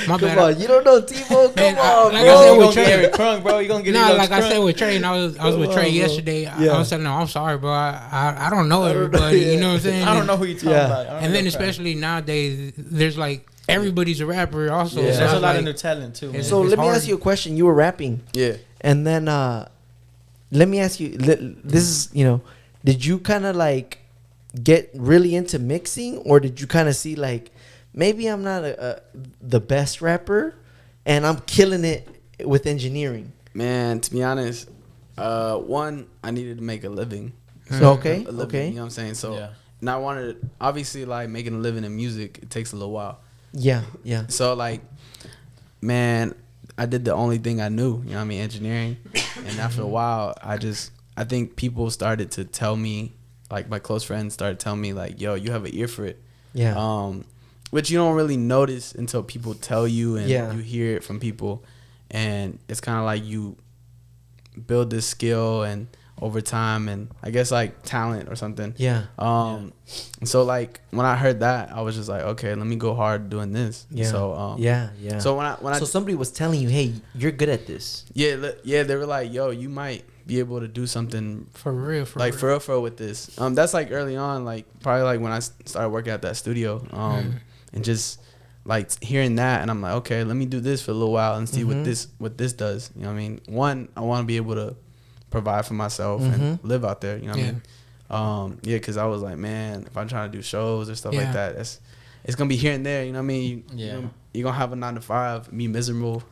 S2: My
S4: Come
S2: bad.
S4: on, you don't know T-Bone? Come on,
S2: like
S4: bro.
S2: I said
S5: You
S2: with
S5: gonna
S2: Trey,
S5: get Eric Crunk, bro. You gonna get
S2: I said with Trey, and I was with Trey yesterday.
S4: Yeah.
S2: I was telling him, I'm sorry, bro. I don't know everybody. You know what I'm saying?
S5: I don't know who you talking about. I don't
S2: And
S5: know
S2: then
S5: crowd.
S2: especially nowadays, there's like everybody's a rapper also.
S5: There's
S2: So
S5: a
S2: it's
S5: lot
S2: like,
S5: of new talent too. Man.
S4: So
S2: It's
S4: let me
S2: hard.
S4: ask you a question. You were rapping,
S3: Yeah.
S4: and then let me ask you. This is, you know, did you kind of like get really into mixing, or did you kind of see like maybe I'm not the best rapper, and I'm killing it with engineering?
S3: Man, to be honest, one, I needed to make a living.
S4: So, okay.
S3: You know what I'm saying? So, and I wanted, obviously, like making a living in music, it takes a little while.
S4: Yeah.
S3: So, like, man, I did the only thing I knew, you know what I mean, engineering. And after a while, I think people started to tell me, like my close friends started telling me, like, yo, you have an ear for it.
S4: Yeah.
S3: Which you don't really notice until people tell you and
S4: Yeah.
S3: you hear it from people. And it's kind of like you build this skill and over time and I guess like talent or something.
S4: Yeah.
S3: And so like when I heard that, I was just like, okay, let me go hard doing this.
S4: Yeah.
S3: So
S4: yeah.
S3: So when I
S4: somebody was telling you, hey, you're good at this.
S3: yeah, they were like, yo, you might be able to do something
S2: For real.
S3: for real with this. That's like early on, like probably like when I started working at that studio, and just like hearing that, and I'm like, okay, let me do this for a little while and see what this does. You know what I mean? One, I want to be able to provide for myself and live out there. You know what I mean? Because I was like, man, if I'm trying to do shows or stuff like that, it's gonna be here and there. You know what I mean? You're gonna have a 9-to-5, be miserable,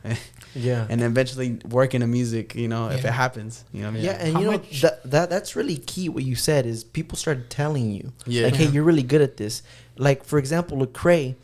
S3: and eventually work in the music. You know, if it happens. You know what I mean?
S4: Yeah, and
S2: How
S4: you know
S2: much-
S4: that's really key. What you said is people started telling you,
S3: Yeah.
S4: like, hey, you're really good at this. Like for example, Lecrae,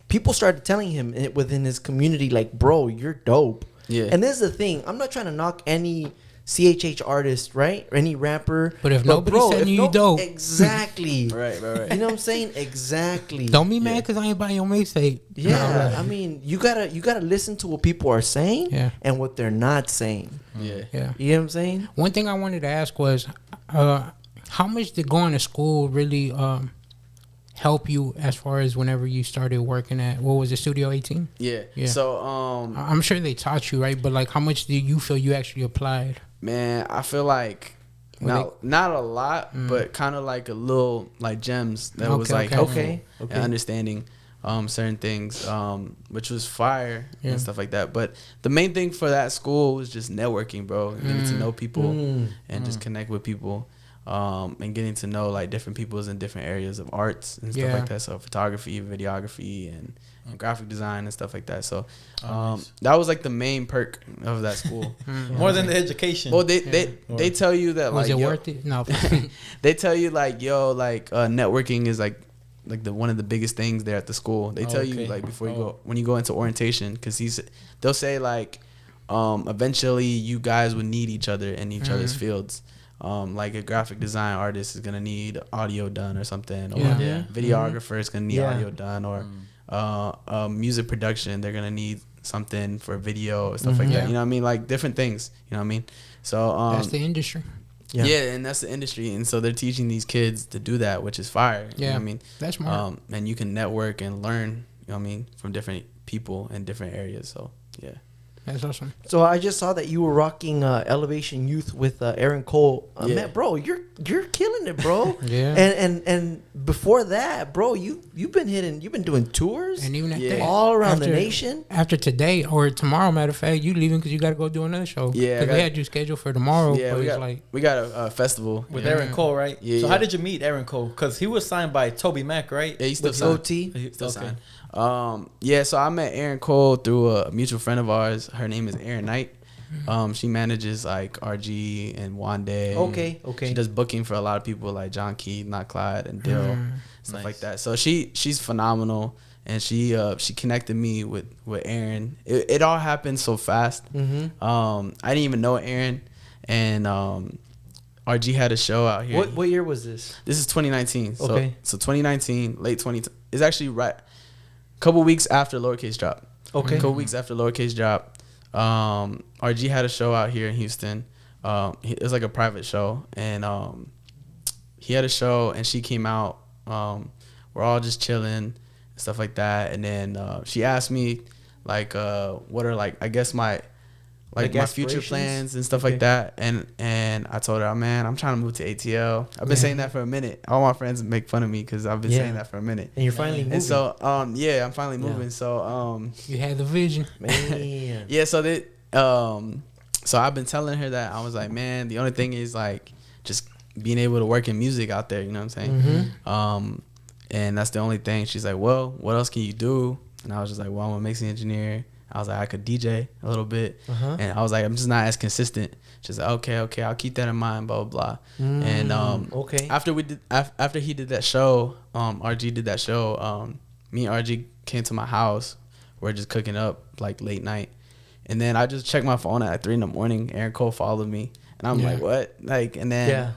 S4: people started telling him within his community, like, bro, you're dope.
S3: Yeah.
S4: And this is the thing. I'm not trying to knock any CHH artist, right? Or any rapper.
S2: But if nobody's sending you dope.
S4: Exactly.
S3: right.
S4: You know what I'm saying? Exactly.
S2: Don't be mad because I ain't buying your mixtape.
S4: Yeah, I mean, you gotta listen to what people are saying and what they're not saying.
S3: Yeah.
S4: You know what I'm saying?
S2: One thing I wanted to ask was, how much did going to school really help you as far as whenever you started working at, what was it, Studio 18?
S3: Yeah. So
S2: I'm sure they taught you, right? But like, how much did you feel you actually applied?
S3: Man, I feel like not a lot, but kind of like a little like gems that was like helpful and understanding certain things, which was fire and stuff like that. But the main thing for that school was just networking, bro, getting to know people and just connect with people. And getting to know like different peoples in different areas of arts and stuff like that. So photography, videography, and graphic design and stuff like that. So that was like the main perk of that school.
S5: More than the education.
S3: Well, they tell you that
S2: was
S3: like
S2: it worth it? No.
S3: they tell you like networking is like the one of the biggest things there at the school. They tell you like before you go when you go into orientation, because they'll say like eventually you guys would need each other in each other's fields. Like a graphic design artist is gonna need audio done or something, or videographer is gonna need audio done, or music production, they're gonna need something for video or stuff like that. You know what I mean? Like different things. You know what I mean? So
S2: that's the industry.
S3: Yeah, and that's the industry, and so they're teaching these kids to do that, which is fire. You know what I mean?
S2: That's smart.
S3: And you can network and learn. You know what I mean, from different people in different areas. So yeah.
S2: That's awesome.
S4: So I just saw that you were rocking Elevation Youth with Aaron Cole. Man, bro, you're killing it, bro. And before that, bro, you've been doing tours
S2: and even
S4: all around the nation.
S2: After today or tomorrow, matter of fact, you leaving because you got to go do another show.
S3: Yeah,
S2: because they had you scheduled for tomorrow.
S3: Yeah,
S2: but
S3: we got a festival
S5: with Aaron Cole, right?
S3: Yeah.
S5: So how did you meet Aaron Cole? Because he was signed by Toby Mac, right?
S3: Yeah, he's still
S4: with
S3: signed.
S4: OT.
S3: He's still signed. So I met Aaron Cole through a mutual friend of ours. Her name is Erin Knight. She manages like RG and Wande.
S4: Okay.
S3: She does booking for a lot of people like John Key, Not Clyde, and Dill, stuff like that. So she's phenomenal, and she connected me with Aaron. It all happened so fast. I didn't even know Aaron, and RG had a show out here.
S4: What year was this?
S3: This is 2019.
S4: Okay.
S3: So 2019, late 20. It's actually right. Couple weeks after Lowercase dropped.
S4: Okay.
S3: Couple weeks after Lowercase dropped, RG had a show out here in Houston. It was like a private show, and he had a show, and she came out. We're all just chilling and stuff like that, and then she asked me like, what are like I guess my future plans and stuff like that, and I told her, man, I'm trying to move to ATL. I've been saying that for a minute. All my friends make fun of me because I've been saying that for a minute.
S4: And you're finally moving.
S3: And so I'm finally moving. So
S2: you had the vision,
S4: man.
S3: So I've been telling her that. I was like, man, the only thing is like just being able to work in music out there. You know what I'm saying? And that's the only thing. She's like, well, what else can you do? And I was just like, well, I'm a mixing engineer. I was like, I could DJ a little bit. And I was like, I'm just not as consistent. She's like, okay, I'll keep that in mind, blah, blah, blah. And after he did that show, RG did that show, me and RG came to my house. We're just cooking up like late night. And then I just checked my phone at like 3 a.m. Aaron Cole followed me. And I'm like, what? Like, and then,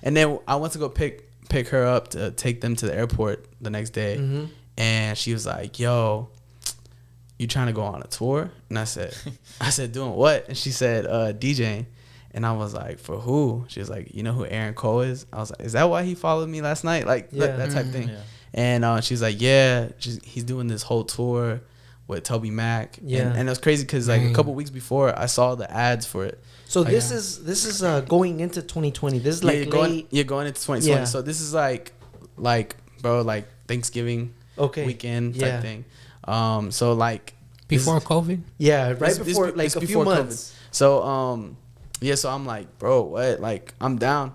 S3: and then I went to go pick her up to take them to the airport the next day. And she was like, yo, you trying to go on a tour? And I said, doing what? And she said, DJing. And I was like, for who? She was like, you know who Aaron Cole is? I was like, is that why he followed me last night? Like that type thing. And she's like, yeah, he's doing this whole tour with Toby Mac. And it was crazy because like a couple weeks before I saw the ads for it.
S4: So this is going into 2020. This is like
S3: going into 2020. So this is like bro, like Thanksgiving weekend type thing. So like
S2: before COVID?
S4: Yeah, right before like a few months.
S3: COVID. So so I'm like, bro, what? Like I'm down.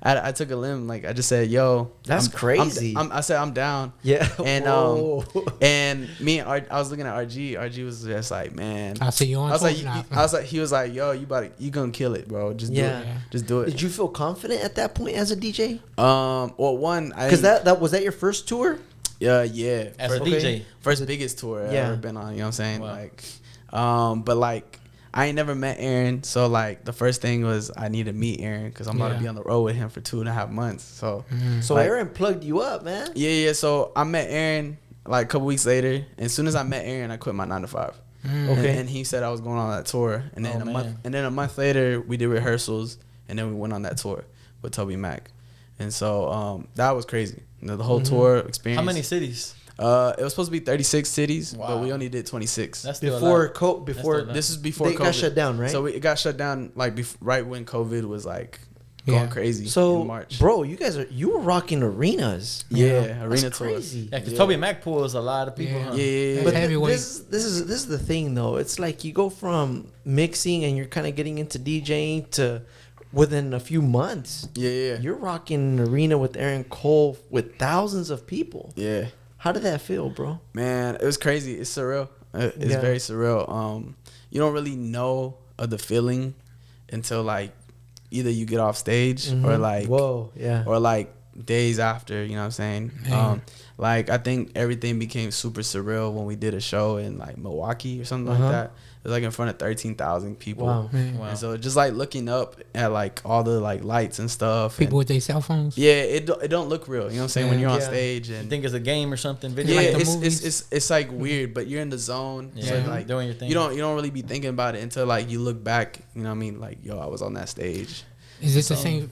S3: I took a limb. Like I just said, yo,
S4: that's crazy.
S3: I said I'm down.
S4: Yeah.
S3: And and me and I was looking at RG. RG was just like, man,
S2: I see you on.
S3: He was like, yo, you gonna kill it, bro. Just do it. Just do it.
S4: Did you feel confident at that point as a DJ?
S3: Well, one,
S4: because that was that your first tour?
S3: Yeah.
S5: As a DJ,
S3: first biggest tour I've ever been on. You know what I'm saying? Wow. Like, but like I ain't never met Aaron, so like the first thing was I need to meet Aaron because I'm about to be on the road with him for 2.5 months. So,
S4: so like, Aaron plugged you up, man.
S3: Yeah. So I met Aaron like a couple weeks later, and as soon as I met Aaron, I quit my 9 to 5.
S4: Okay.
S3: And he said I was going on that tour, and then a month later we did rehearsals, and then we went on that tour with Toby Mac, and so that was crazy. The whole tour experience.
S5: How many cities?
S3: It was supposed to be 36 cities, but we only did 26.
S5: That's
S4: before
S3: this is before
S4: they
S3: COVID
S4: got shut down, right?
S3: So it got shut down like right when COVID was like going crazy.
S4: So
S3: in March.
S4: Bro, you were rocking arenas.
S3: Yeah, arena
S4: That's
S3: tours.
S4: crazy.
S5: Yeah, because Toby Mac pulls a lot of people. Huh?
S3: Yeah.
S4: But this is the thing though. It's like you go from mixing and you're kind of getting into DJing to within a few months.
S3: Yeah.
S4: You're rocking an arena with Aaron Cole with thousands of people.
S3: Yeah.
S4: How did that feel, bro?
S3: Man, it was crazy. It's surreal. It's very surreal. You don't really know of the feeling until like either you get off stage or like or like days after, you know what I'm saying? Like I think everything became super surreal when we did a show in like Milwaukee or something like that. It was like in front of 13,000 people.
S2: Wow.
S3: And so just like looking up at like all the like lights and stuff.
S2: People with their cell phones.
S3: Yeah, it don't look real. You know what I'm saying? When you're on stage and
S5: you think it's a game or something. Video
S3: yeah,
S5: like
S3: it's like weird, but you're in the zone.
S5: Yeah,
S3: so like
S5: doing your thing.
S3: You don't really be thinking about it until like you look back. You know what I mean? Like I was on that stage.
S2: Is it the same?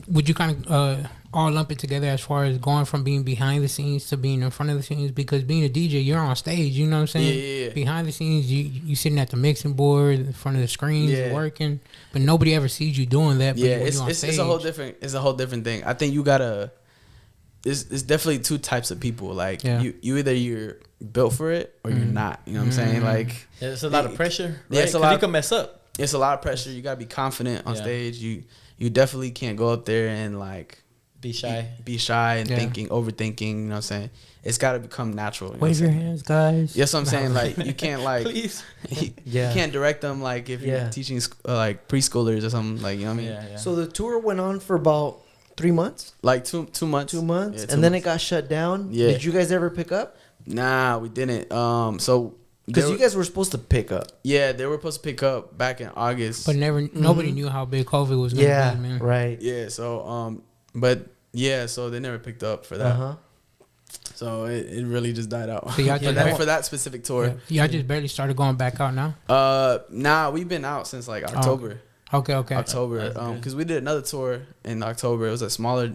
S2: Would you kind of all lump it together as far as going from being behind the scenes to being in front of the scenes? Because being a DJ, you're on stage, you know what I'm saying?
S3: Yeah.
S2: Behind the scenes, you sitting at the mixing board in front of the screens working, but nobody ever sees you doing that. But
S3: it's a whole different thing. I think you gotta. It's definitely two types of people. Like you either you're built for it or you're not. You know what I'm saying? Like
S5: it's a lot of pressure. Right?
S3: Yeah, it's a lot.
S5: You can mess up.
S3: It's a lot of pressure. You gotta be confident on stage. You definitely can't go up there and like
S5: be shy
S3: and overthinking. You know what I'm saying? It's got to become natural. You
S2: Wave your hands, guys.
S3: Yes, what I'm saying. Like you can't like
S5: please.
S3: you can't direct them like if you're teaching like preschoolers or something. Like you know what I mean?
S4: Yeah. So the tour went on for about 3 months.
S3: Like two months.
S4: 2 months,
S3: Yeah, 2
S4: and then
S3: months.
S4: it got shut down.
S3: Yeah.
S4: Did you guys ever pick up?
S3: Nah, we didn't. So
S4: because you guys were supposed to pick up.
S3: Yeah, they were supposed to pick up back in August.
S2: But nobody knew how big COVID was going to be, man.
S4: Right.
S3: Yeah. So so they never picked up for that. So it really just died out.
S2: So y'all
S3: for that specific tour.
S2: Y'all just barely started going back out now?
S3: Nah, we've been out since like October.
S2: Okay.
S3: October. Because we did another tour in October. It was a smaller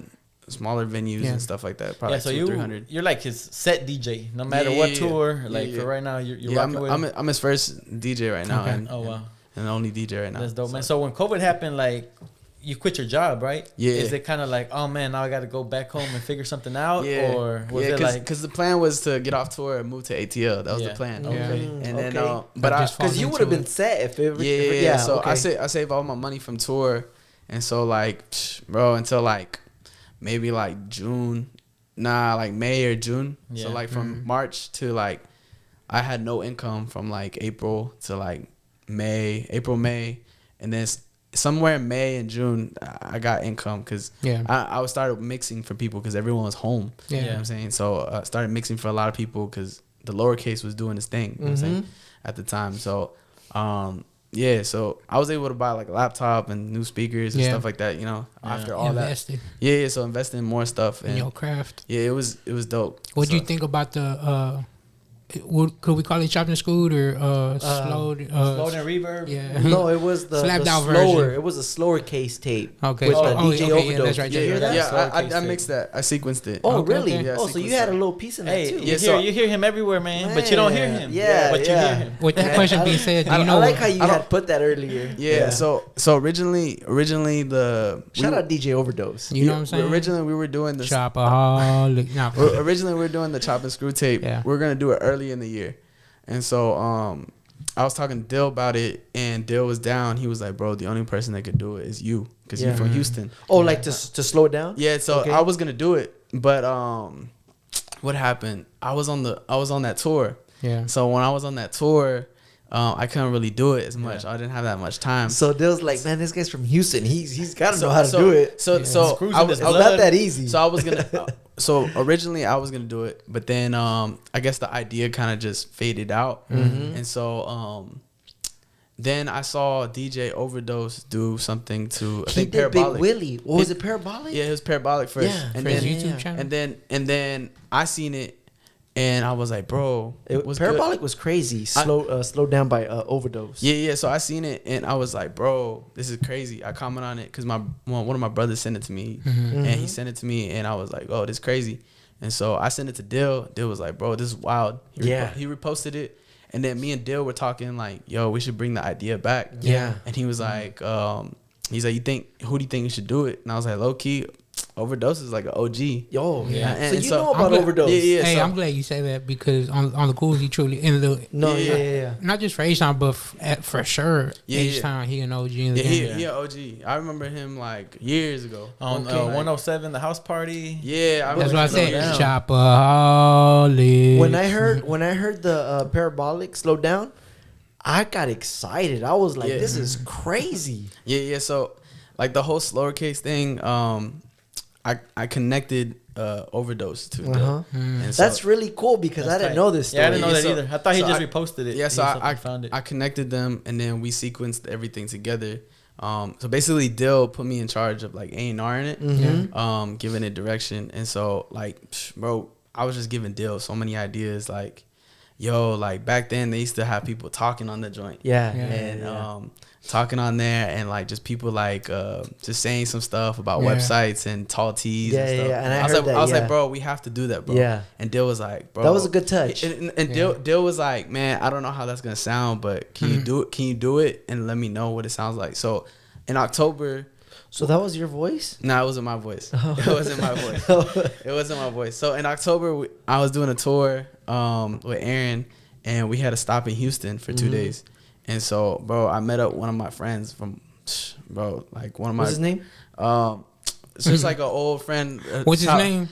S3: venues and stuff like that. Probably
S5: so
S3: 300.
S5: you're like his set DJ, no matter what tour. Like for right now, you're rocking with him.
S3: I'm his first DJ right now.
S2: Okay.
S3: And,
S5: oh wow,
S3: and the only DJ right now.
S5: That's dope, man. So when COVID happened, like you quit your job, right?
S3: Yeah.
S5: Is it kind of like, oh man, now I got to go back home and figure something out,
S3: Yeah.
S5: or was it like?
S3: Because the plan was to get off tour and move to ATL. That was the plan.
S5: Okay.
S3: And then,
S4: Okay.
S3: but
S4: because you would have been set if it.
S3: Yeah. So
S4: okay.
S3: I save all my money from tour, and so like, bro, until like maybe like June, like May or June.
S5: Yeah.
S3: So like from March to like, I had no income from like April to like May, and then somewhere in May and June I got income because I started mixing for people because everyone was home. You know what I'm saying? So I started mixing for a lot of people because the Lowercase was doing its thing. You know what I'm saying? At the time. So so I was able to buy like a laptop and new speakers and stuff like that, you know, after all
S2: Invested.
S3: that. So invested in more stuff.
S2: In your craft.
S3: Yeah, it was dope.
S2: What do you think about the could we call it chopped and screwed or slowed
S5: Slowed and reverb?
S2: Yeah.
S4: No, it was the
S2: Slapped out
S4: slower.
S2: version.
S4: It was a slower case tape.
S2: Okay.
S4: With the DJ overdose.
S2: Yeah, that's right.
S4: Did you hear that?
S3: I mixed that. I sequenced it.
S4: Oh,
S2: Okay,
S4: really?
S2: okay.
S3: Yeah,
S4: So you had a little piece in that
S5: Hey,
S4: too.
S5: you hear him everywhere, man, but you don't hear him.
S4: Yeah,
S5: but you hear him.
S2: With that question being said, do you
S4: I
S2: know
S4: like how you had put that earlier.
S3: Yeah. So originally the
S4: Shout out DJ Overdose.
S2: you know what I'm saying?
S3: Originally we were doing this.
S2: Chopaholic. Nah,
S3: Originally we were doing the chop and screw tape.
S2: Yeah.
S3: We are gonna do it early in the year, and so I was talking to Dill about it, and Dill was down. He was like, "Bro, the only person that could do it is you, because you're from Houston."
S4: Oh, like to slow it down?
S3: Yeah. So I was gonna do it, but what happened? I was on that tour.
S2: Yeah.
S3: So when I was on that tour, I couldn't really do it as much. I didn't have that much time.
S4: So Dill's like, man, this guy's from Houston. He's got to know how to do it.
S3: So
S5: I was
S4: It's not that easy.
S3: So I was gonna. So originally I was gonna do it, but then I guess the idea kind of just faded out, and so then I saw DJ Overdose do something to
S4: he did
S3: Parabolic.
S4: Big Willie. What was it, Parabolic?
S3: Yeah, it was Parabolic first.
S4: Yeah,
S3: and
S2: for his
S3: then
S2: YouTube channel.
S3: and then I seen it, and I was like, bro, it was
S4: Parabolic
S3: good.
S4: was crazy. Slowed down by Overdose.
S3: Yeah. So I seen it, and I was like, bro, this is crazy. I comment on it because one of my brothers sent it to me, and he sent it to me, and I was like, oh, this is crazy. And so I sent it to Dill. Dill was like, bro, this is wild. He reposted it. And then me and Dill were talking like, yo, we should bring the idea back.
S4: Yeah.
S3: And he was like, he's like, who do you think you should do it? And I was like, low key, Overdose is like an OG.
S4: Yo,
S2: Yeah.
S4: So
S3: And
S4: you
S3: so
S4: know about Overdose?
S3: Yeah.
S2: Hey,
S3: so,
S2: I'm glad you say that because on the Coolsy truly in the
S4: Yeah.
S2: not just for H-Town but for sure
S3: Yeah,
S2: H-Town he an OG in the
S3: yeah,
S2: game.
S3: he an OG. I remember him like years ago.
S5: On 107, the house party.
S3: Yeah,
S2: That's what I said.
S5: down.
S2: Chopaholic.
S4: When I heard the Parabolic slow down, I got excited. I was like, this is crazy.
S3: Yeah. So like the whole Lowercase thing, I connected Overdose to Dill. And so,
S4: That's really cool because I didn't know this story.
S5: Yeah, I didn't know that
S3: So-
S5: either. I thought he
S3: so
S5: just
S3: I-
S5: reposted it.
S3: Yeah, so I
S5: found it.
S3: I connected them, and then we sequenced everything together. So basically, Dill put me in charge of like A&R in it, giving it direction. And so like, bro, I was just giving Dill so many ideas. Like, yo, like back then they used to have people talking on the joint. And talking on there, and like just people like just saying some stuff about websites and tall tees and stuff.
S4: And
S3: I was like, bro, we have to do that, bro.
S4: Yeah.
S3: And Dill was like, bro,
S4: That was a good touch.
S3: And Dill was like, man, I don't know how that's gonna sound, but can you do it? Can you do it and let me know what it sounds like? So in October.
S4: So that was your voice?
S3: No, it wasn't my voice. It wasn't my voice. It wasn't my voice. So in October, I was doing a tour with Aaron, and we had to stop in Houston for 2 days. And so, bro, I met up one of my friends from, bro, like one of my.
S4: What's his name?
S3: It's just like an old friend.
S2: What's his name?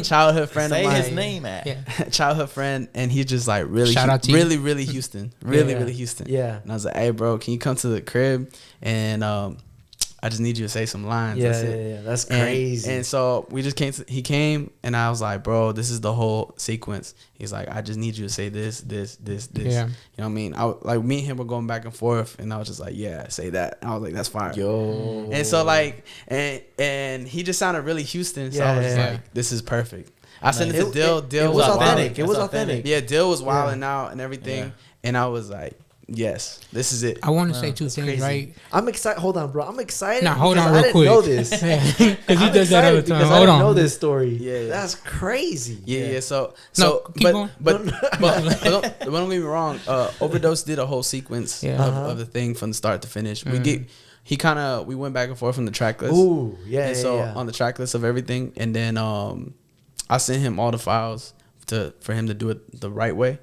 S3: Childhood friend of
S5: Say
S3: mine.
S5: his name, man.
S2: Yeah.
S3: Childhood friend, and he's just like really,
S2: Shout out to you.
S3: really Houston, really Houston.
S4: Yeah.
S3: And I was like, hey, bro, can you come to the crib? And I just need you to say some lines. That's it.
S4: Yeah. That's crazy.
S3: And so we just came. He came, and I was like, bro, this is the whole sequence. He's like, I just need you to say this.
S2: Yeah.
S3: You know what I mean? Like me and him were going back and forth, and I was just like, yeah, say that. And I was like, that's fire.
S4: Yo.
S3: And so like, and he just sounded really Houston. So I was just like, this is perfect. I sent it to Dill. Dill
S4: It was authentic.
S3: wilding.
S4: It was authentic.
S3: Yeah, Dill was wilding out and everything, and I was like, yes, this is it.
S2: I want to say two things,
S4: Crazy.
S2: right?
S4: I'm excited. Hold on, bro. I'm excited.
S2: Now hold
S4: because
S2: on
S4: I
S2: real
S4: didn't
S2: quick.
S4: know this.
S2: Because he
S4: I'm
S2: does that all the
S4: excited
S2: time.
S4: because I
S2: Hold
S4: didn't
S2: on.
S4: know this story.
S3: Yeah.
S4: That's crazy.
S3: Yeah. So
S2: keep going.
S3: but don't get me wrong. Overdose did a whole sequence of the thing from the start to finish. We went back and forth on the track list.
S4: Ooh, yeah.
S3: And so on the track list of everything, and then I sent him all the files for him to do it the right way.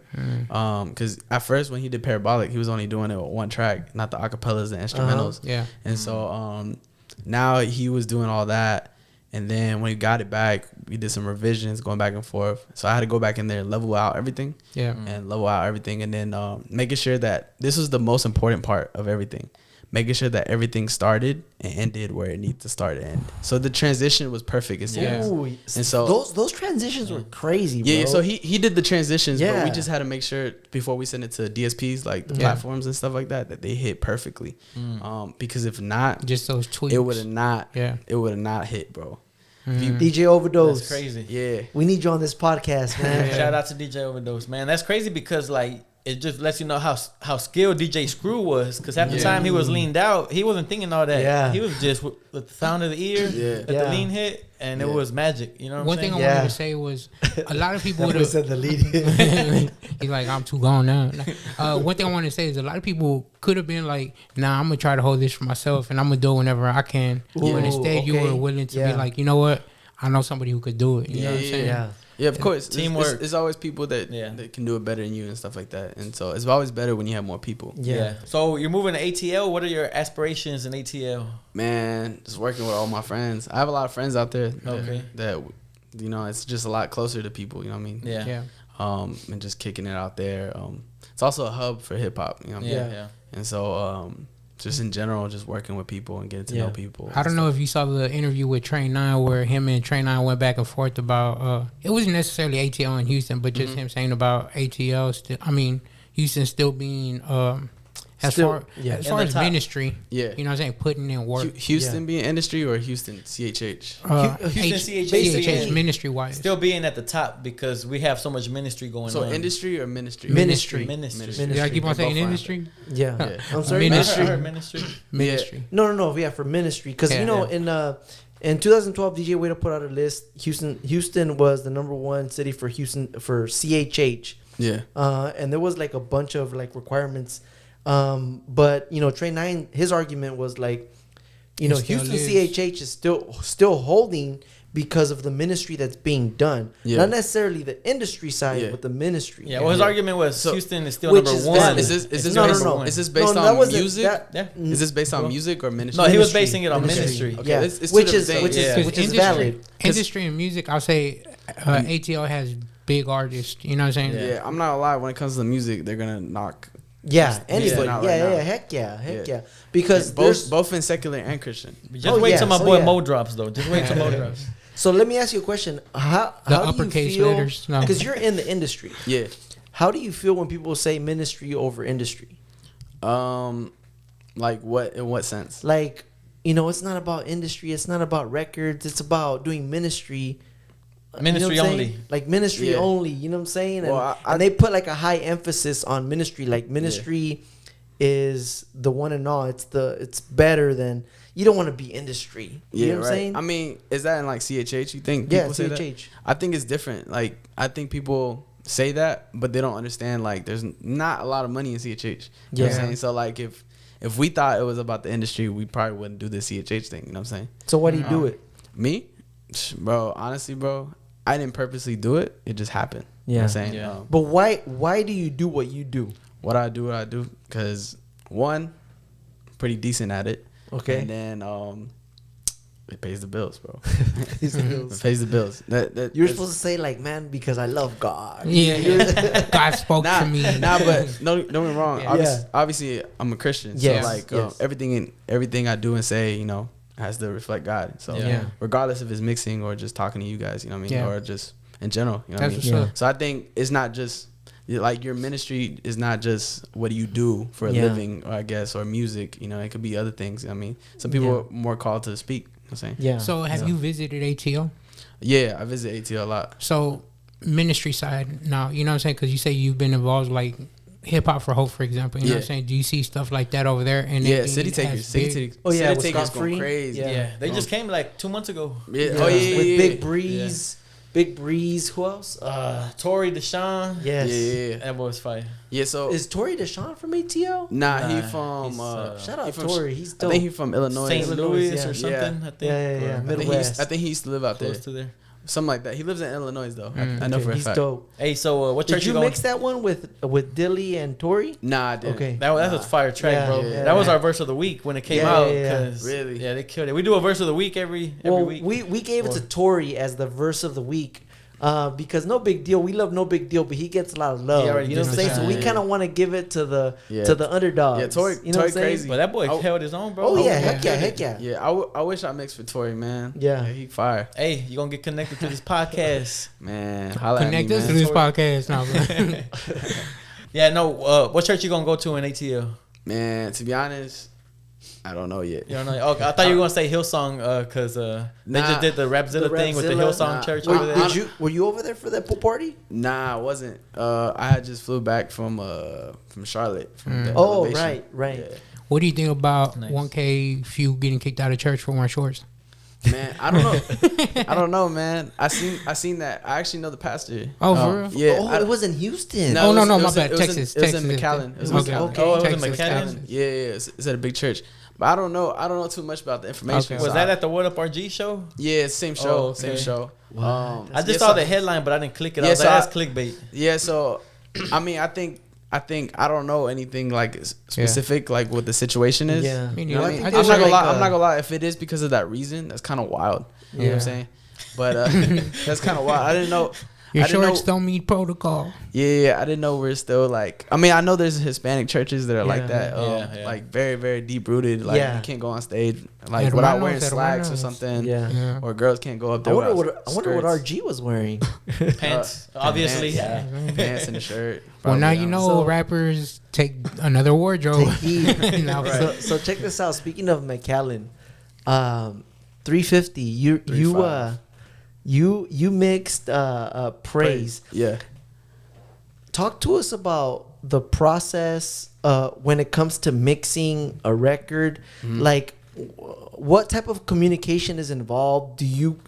S3: Because at first when he did Parabolic, he was only doing it with one track, not the acapellas and instrumentals.
S2: Yeah.
S3: And so now he was doing all that, and then when he got it back, we did some revisions going back and forth. So I had to go back in there and level out everything.
S2: Yeah.
S3: And level out everything, and then making sure that this was the most important part of everything. Making sure that everything started and ended where it needed to start and end. So the transition was perfect.
S4: Ooh,
S3: And so
S4: those transitions were crazy, bro.
S3: yeah, so he did the transitions, but
S4: Yeah.
S3: we just had to make sure before we send it to DSPs, like the platforms and stuff like that they hit perfectly. Because if not,
S2: Just those tweets.
S3: it would have not.
S2: Yeah.
S3: It would have not hit, bro.
S4: DJ Overdose.
S5: That's crazy.
S3: Yeah.
S4: We need you on this podcast, man.
S5: Shout out to DJ Overdose, man. That's crazy because like it just lets you know how skilled DJ Screw was. Because half the time he was leaned out, he wasn't thinking all that.
S4: Yeah.
S5: He was just with the sound of the ear, let
S4: Yeah.
S5: the lean hit, and it was magic. You know what
S2: One
S5: I'm
S2: thing
S5: saying?
S2: I wanted to say was a lot of people would
S4: Who
S2: have
S4: said the lead?
S2: He's like, I'm too gone now. One thing I want to say is a lot of people could have been like, nah, I'm gonna try to hold this for myself and I'm gonna do it whenever I can. But instead, you
S4: okay.
S2: were willing to
S4: Yeah.
S2: be like, you know what? I know somebody who could do it. You know what I'm saying?
S4: Yeah.
S3: Yeah, of course.
S5: Teamwork.
S3: There's always people that can do it better than you and stuff like that. And so it's always better when you have more people.
S5: Yeah. So you're moving to ATL. What are your aspirations in ATL?
S3: Man, just working with all my friends. I have a lot of friends out there that you know, it's just a lot closer to people, you know what I mean?
S5: Yeah.
S3: And just kicking it out there. It's also a hub for hip hop, you know what I mean?
S5: Yeah.
S3: And so just in general, just working with people and getting to know people.
S2: I don't know if you saw the interview with Train 9 where him and Train 9 went back and forth about it wasn't necessarily ATL in Houston, but just him saying about ATL Houston still being As far as ministry,
S3: yeah,
S2: you know what I'm saying, putting in work.
S3: Houston being industry or Houston CHH?
S5: Houston CHH
S2: ministry wise.
S5: Still being at the top because we have so much ministry going on.
S3: So industry or ministry?
S5: Ministry.
S2: Did I keep on saying industry?
S4: Yeah. I'm sorry.
S2: Ministry.
S5: I heard ministry.
S2: Ministry.
S4: No. Yeah, for ministry. Because, in 2012, DJ Wade put out a list. Houston was the number one city for CHH.
S3: Yeah.
S4: And there was like a bunch of like requirements. But Trey 9, his argument was like, Houston CHH is still holding because of the ministry that's being done. Yeah. Not necessarily the industry side, but the ministry.
S5: Yeah. Well, his argument was Houston is still number one.
S3: Is this based on music? Is this based on music or ministry?
S5: No, he was basing it on ministry.
S4: Okay. Yeah.
S3: It's
S4: which is valid.
S2: Industry and music, I'll say ATL has big artists. You know what I'm saying?
S3: Yeah. I'm not gonna lie. When it comes to the music, they're gonna knock.
S4: Yeah, anybody. Heck yeah. Because
S3: both in secular and Christian.
S5: Just wait till my boy Mo drops, though. Just wait till Mo drops.
S4: So let me ask you a question. How do
S2: uppercase
S4: you feel,
S2: letters?
S4: Because you're in the industry.
S3: Yeah.
S4: How do you feel when people say ministry over industry?
S3: Like what? In what sense?
S4: Like, it's not about industry. It's not about records. It's about doing ministry.
S5: Ministry only.
S4: Like ministry only. You know what I'm saying? And they put like a high emphasis on ministry. Like ministry is the one and all. It's better than. You don't want to be industry. You know what I'm saying?
S3: I mean, is that in like CHH? You think
S4: people
S3: say
S4: CHH.
S3: That? I think it's different. Like, I think people say that, but they don't understand, like, there's not a lot of money in CHH. You know what I'm saying? So, like, if we thought it was about the industry, we probably wouldn't do the CHH thing. You know what I'm saying?
S4: So, why do you do it?
S3: Me? Bro, honestly, I didn't purposely do it. It just happened. Yeah. You know what I'm saying?
S5: Yeah.
S4: But why do you do what you do?
S3: What I do, because, one, pretty decent at it.
S4: Okay.
S3: And then it pays the bills, bro.
S4: It
S3: pays the bills.
S4: You're supposed to say like, man, because I love God.
S2: Yeah. God spoke to me.
S3: But don't get me wrong.
S4: Yeah.
S3: Obviously, I'm a Christian.
S4: Yes.
S3: So like everything I do and say, has to reflect God. So regardless if it's mixing or just talking to you guys, you know what I mean, or just in general, you know what I mean. So I think it's not just. Like your ministry is not just what do you do for a living, or I guess, or music. It could be other things. I mean, some people are more called to speak. I'm saying.
S2: Yeah. So have you visited ATL?
S3: Yeah, I visit ATL a lot.
S2: So ministry side now, you know what I'm saying? Because you say you've been involved like Hip Hop for Hope, for example. You know what I'm saying? Do you see stuff like that over there? And
S3: City Takers. City Takers going crazy.
S5: Yeah. They just came like 2 months ago.
S3: Yeah.
S4: With Big Breeze. Big Breeze. Who else?
S5: Tory Deshaun.
S4: Yes.
S3: Yeah.
S5: That boy's fire.
S3: Yeah. So
S4: is Tory Deshaun from ATL?
S3: Nah, he from.
S4: Shout out Tory. He's dope.
S3: I think he's from Illinois.
S5: St. Louis or something.
S3: Yeah.
S5: I think.
S4: Yeah. Midwest.
S3: I think he used to live out
S5: Close
S3: there.
S5: to there.
S3: Something like that. He lives in Illinois though. I know for a fact.
S4: He's dope.
S5: Hey, so what church
S4: did you mix that one with Dilly and Tory?
S3: Nah, I didn't.
S4: Okay.
S5: That was a fire track, bro.
S3: Yeah.
S5: That was our verse of the week when it came out.
S3: Really?
S5: Yeah, they killed it. We do a verse of the week every week.
S4: We gave it to Tory as the verse of the week. Because No Big Deal, we love No Big Deal, but he gets a lot of love. You know what I'm saying? So we kind of want to give it to the underdogs.
S3: Yeah, Tory,
S4: you know
S3: Tory crazy.
S5: But that boy held his own, bro.
S4: Oh yeah, heck yeah.
S3: Yeah, I wish I mixed for Tory, man.
S4: Yeah,
S3: he fire.
S5: Hey, you gonna get connected to this podcast,
S3: man?
S2: Connect us to this podcast now, bro.
S5: Yeah, no. What church you gonna go to in ATL?
S3: Man, to be honest, I don't know yet.
S5: You don't know? Okay, I thought you were gonna say Hillsong, because they just did the Rapzilla thing with the Hillsong church over there.
S4: Were you over there for that pool party?
S3: Nah, I wasn't. I had just flew back from Charlotte. From
S4: right.
S3: Yeah.
S2: What do you think about 1K few getting kicked out of church for wearing shorts?
S3: Man, I don't know. I don't know, man. I seen that. I actually know the pastor.
S2: Oh, for real?
S3: Yeah.
S4: Oh, it was in Houston.
S2: No, my bad. Texas.
S3: It was in McAllen. It was in McAllen.
S5: Oh, it was in McAllen.
S3: Yeah. It's at a big church. But I don't know too much about the information.
S5: Okay. Was that at the What Up RG show?
S3: Yeah, same show.
S5: Oh, okay.
S3: Same show.
S5: I just saw the headline, but I didn't click it. I was like, that's clickbait.
S3: Yeah, so I mean, I think I don't know anything like specific like what the situation is.
S4: Yeah,
S3: you know what I mean? I'm not gonna lie. If it is because of that reason, that's kind of wild. You know what I'm saying? But that's kind of wild.
S2: Your shorts don't meet protocol.
S3: Yeah, I didn't know we're still like. I mean, I know there's Hispanic churches that are like that. Like very, very deep rooted. Like you can't go on stage like without wearing slacks or something. Yeah. Or girls can't go up there.
S4: I wonder what RG was wearing.
S5: Pants, obviously.
S3: Pants and a shirt.
S2: Well, now you know rappers take another wardrobe.
S4: So check this out. Speaking of McAllen, 350. You mixed Praise.
S3: Yeah.
S4: Talk to us about the process when it comes to mixing a record. Like, what type of communication is involved? Do you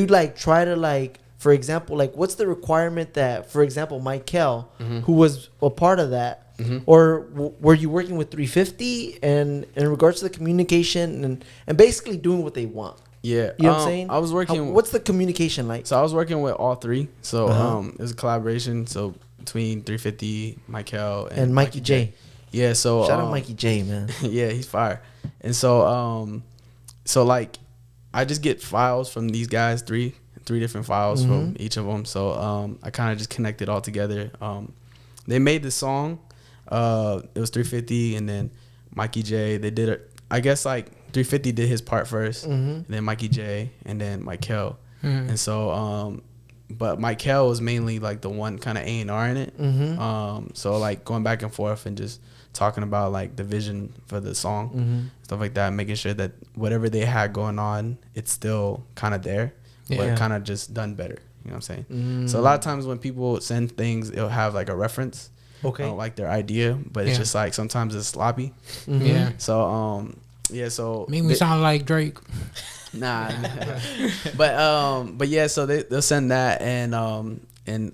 S4: like try to like, for example, like what's the requirement that, for example, Michael, who was a part of that, or were you working with 350 and in regards to the communication and basically doing what they want?
S3: Yeah,
S4: you know what I'm saying.
S3: I was working.
S4: What's the communication like?
S3: So I was working with all three. So it was a collaboration. So between 350, Michael,
S4: and Mikey J.
S3: Yeah. So
S4: shout out Mikey J, man.
S3: Yeah, he's fire. And so so like I just get files from these guys, three different files from each of them. So I kind of just connected all together. They made the song. It was 350 and then Mikey J. They did it. I guess like 350 did his part first, and then Mikey J, and then Michael. And so, but Michael was mainly like the one kind of A&R in it. So like going back and forth and just talking about like the vision for the song, stuff like that, making sure that whatever they had going on, it's still kind of there, but kind of just done better. You know what I'm saying? So a lot of times when people send things, it'll have like a reference. Okay. Like their idea, but it's just like sometimes it's sloppy.
S2: Yeah.
S3: So so
S2: make me sound like Drake.
S3: Nah. but yeah, so they'll send that and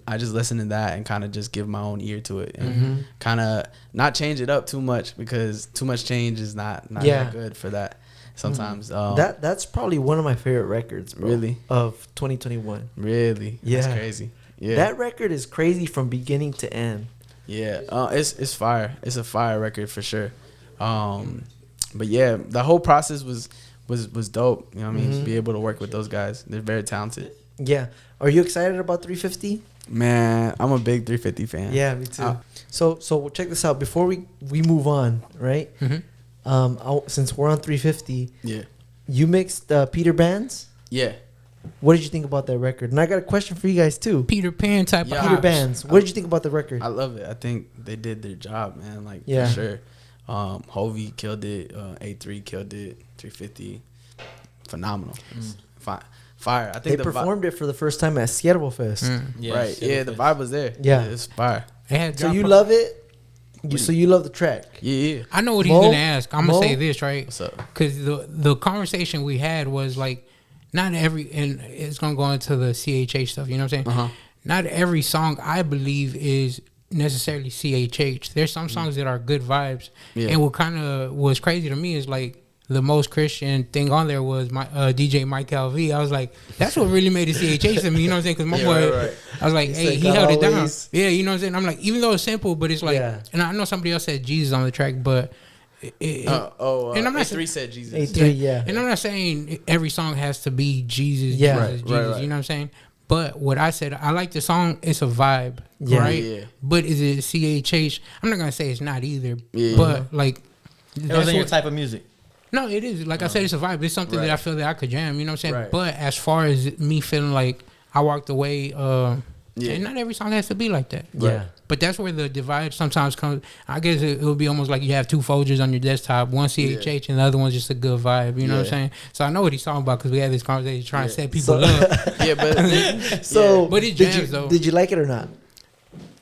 S3: I just listen to that and kind of just give my own ear to it and kind of not change it up too much because too much change is not that good for that. Sometimes
S4: that's probably one of my favorite records, bro,
S3: really,
S4: of 2021.
S3: Really?
S4: Yeah.
S3: That's crazy. Yeah.
S4: That record is crazy from beginning to end.
S3: Yeah. It's fire. It's a fire record for sure. But yeah, the whole process was dope. You know what I mean? Be able to work with those guys. They're very talented.
S4: Yeah. Are you excited about 350?
S3: Man, I'm a big 350 fan.
S4: Yeah, me too. So check this out. Before we move on, right? Since we're on 350, you mixed Peter Bands.
S3: Yeah.
S4: What did you think about that record? And I got a question for you guys too.
S2: Peter Pan type of
S4: Peter Bands. What did you think about the record?
S3: I love it. I think they did their job, man. Like for sure. Hovey killed it. A3 killed it. 350, phenomenal. Fire. I think
S4: they performed it for the first time at Seattle Fest.
S3: Right. Yeah, the vibe was there.
S4: Yeah,
S3: it's fire.
S4: So you love it. So you love the track.
S3: Yeah.
S2: I know what he's gonna ask. I'm gonna say this, right?
S3: What's up?
S2: Because the conversation we had was like, not every, and it's gonna go into the CHH stuff. You know what I'm saying? Not every song I believe is necessarily CHH. There's some songs that are good vibes, and what kind of was crazy to me is like the most Christian thing on there was my DJ Mike LV. I was like, that's what really made it CHH to me. You know what I'm saying? Because my boy, I was like, hey, he held it down. Yeah, you know what I'm saying? I'm like, even though it's simple, but it's like, and I know somebody else said Jesus on the track, but. And I'm not
S3: A3 said Jesus.
S4: A3, yeah.
S2: And I'm not saying every song has to be Jesus, Jesus. You know what I'm saying? But what I said, I like the song. It's a vibe, right? Yeah. But is it CHH? I'm not gonna say it's not either. Yeah. But like,
S5: it wasn't your type of music.
S2: No, it is. Like I said, it's a vibe. It's something that I feel that I could jam. You know what I'm saying? But as far as me feeling like I walked away, and not every song has to be like that.
S4: Yeah.
S2: But that's where the divide sometimes comes. I guess it would be almost like you have two folders on your desktop. One CHH and the other one's just a good vibe. You know what I'm saying? So I know what he's talking about because we had this conversation trying to set people up.
S4: But
S2: it jams, though.
S4: Did you like it or not?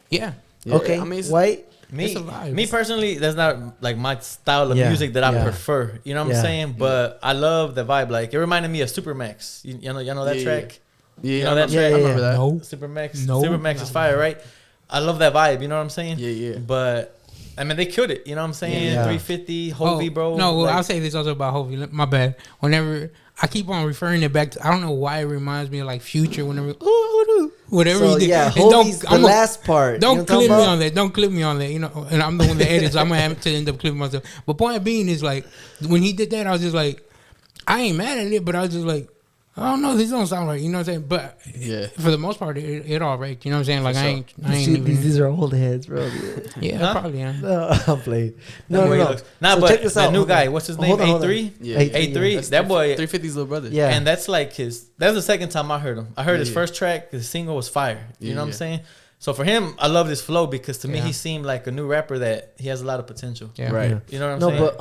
S2: Yeah.
S4: Okay.
S3: I mean,
S4: White?
S5: Me personally, that's not like my style of music that I prefer. You know what I'm saying? But I love the vibe. Like it reminded me of Supermax. You know that track?
S3: Yeah,
S5: you know that track?
S3: I remember that.
S2: No.
S5: Supermax is fire, right? I love that vibe. You know what I'm saying?
S3: Yeah.
S5: But I mean, they killed it. You know what I'm saying? 350, Hovey, bro.
S2: No, I'll say this also about Hovey. My bad. Whenever I keep on referring it back to, I don't know why it reminds me of like Future. Whenever whatever
S4: so,
S2: he did.
S4: Yeah, Hovey's the last part.
S2: Don't clip me on that. Don't clip me on that. You know, and I'm the one that edits. So I'm gonna have to end up clipping myself. But point being is like when he did that, I was just like, I ain't mad at it, but I was just like, I don't know, this don't sound right, you know what I'm saying? But for the most part, it all right, you know what I'm saying? Like, I ain't even...
S4: These are old heads, bro.
S2: Yeah, probably, yeah.
S4: No, I'm playing. No.
S5: Nah,
S4: So
S5: but
S4: check this
S5: that
S4: out.
S5: new guy, what's his name? A3?
S3: Yeah.
S5: A3, that boy...
S3: 350's little brother.
S4: Yeah.
S5: And that's like that's the second time I heard him. I heard his first track, his single was fire. You know what I'm saying? So for him, I love this flow because to me, he seemed like a new rapper that he has a lot of potential.
S2: Yeah.
S3: Right.
S4: Yeah.
S5: You know what I'm saying?
S4: No,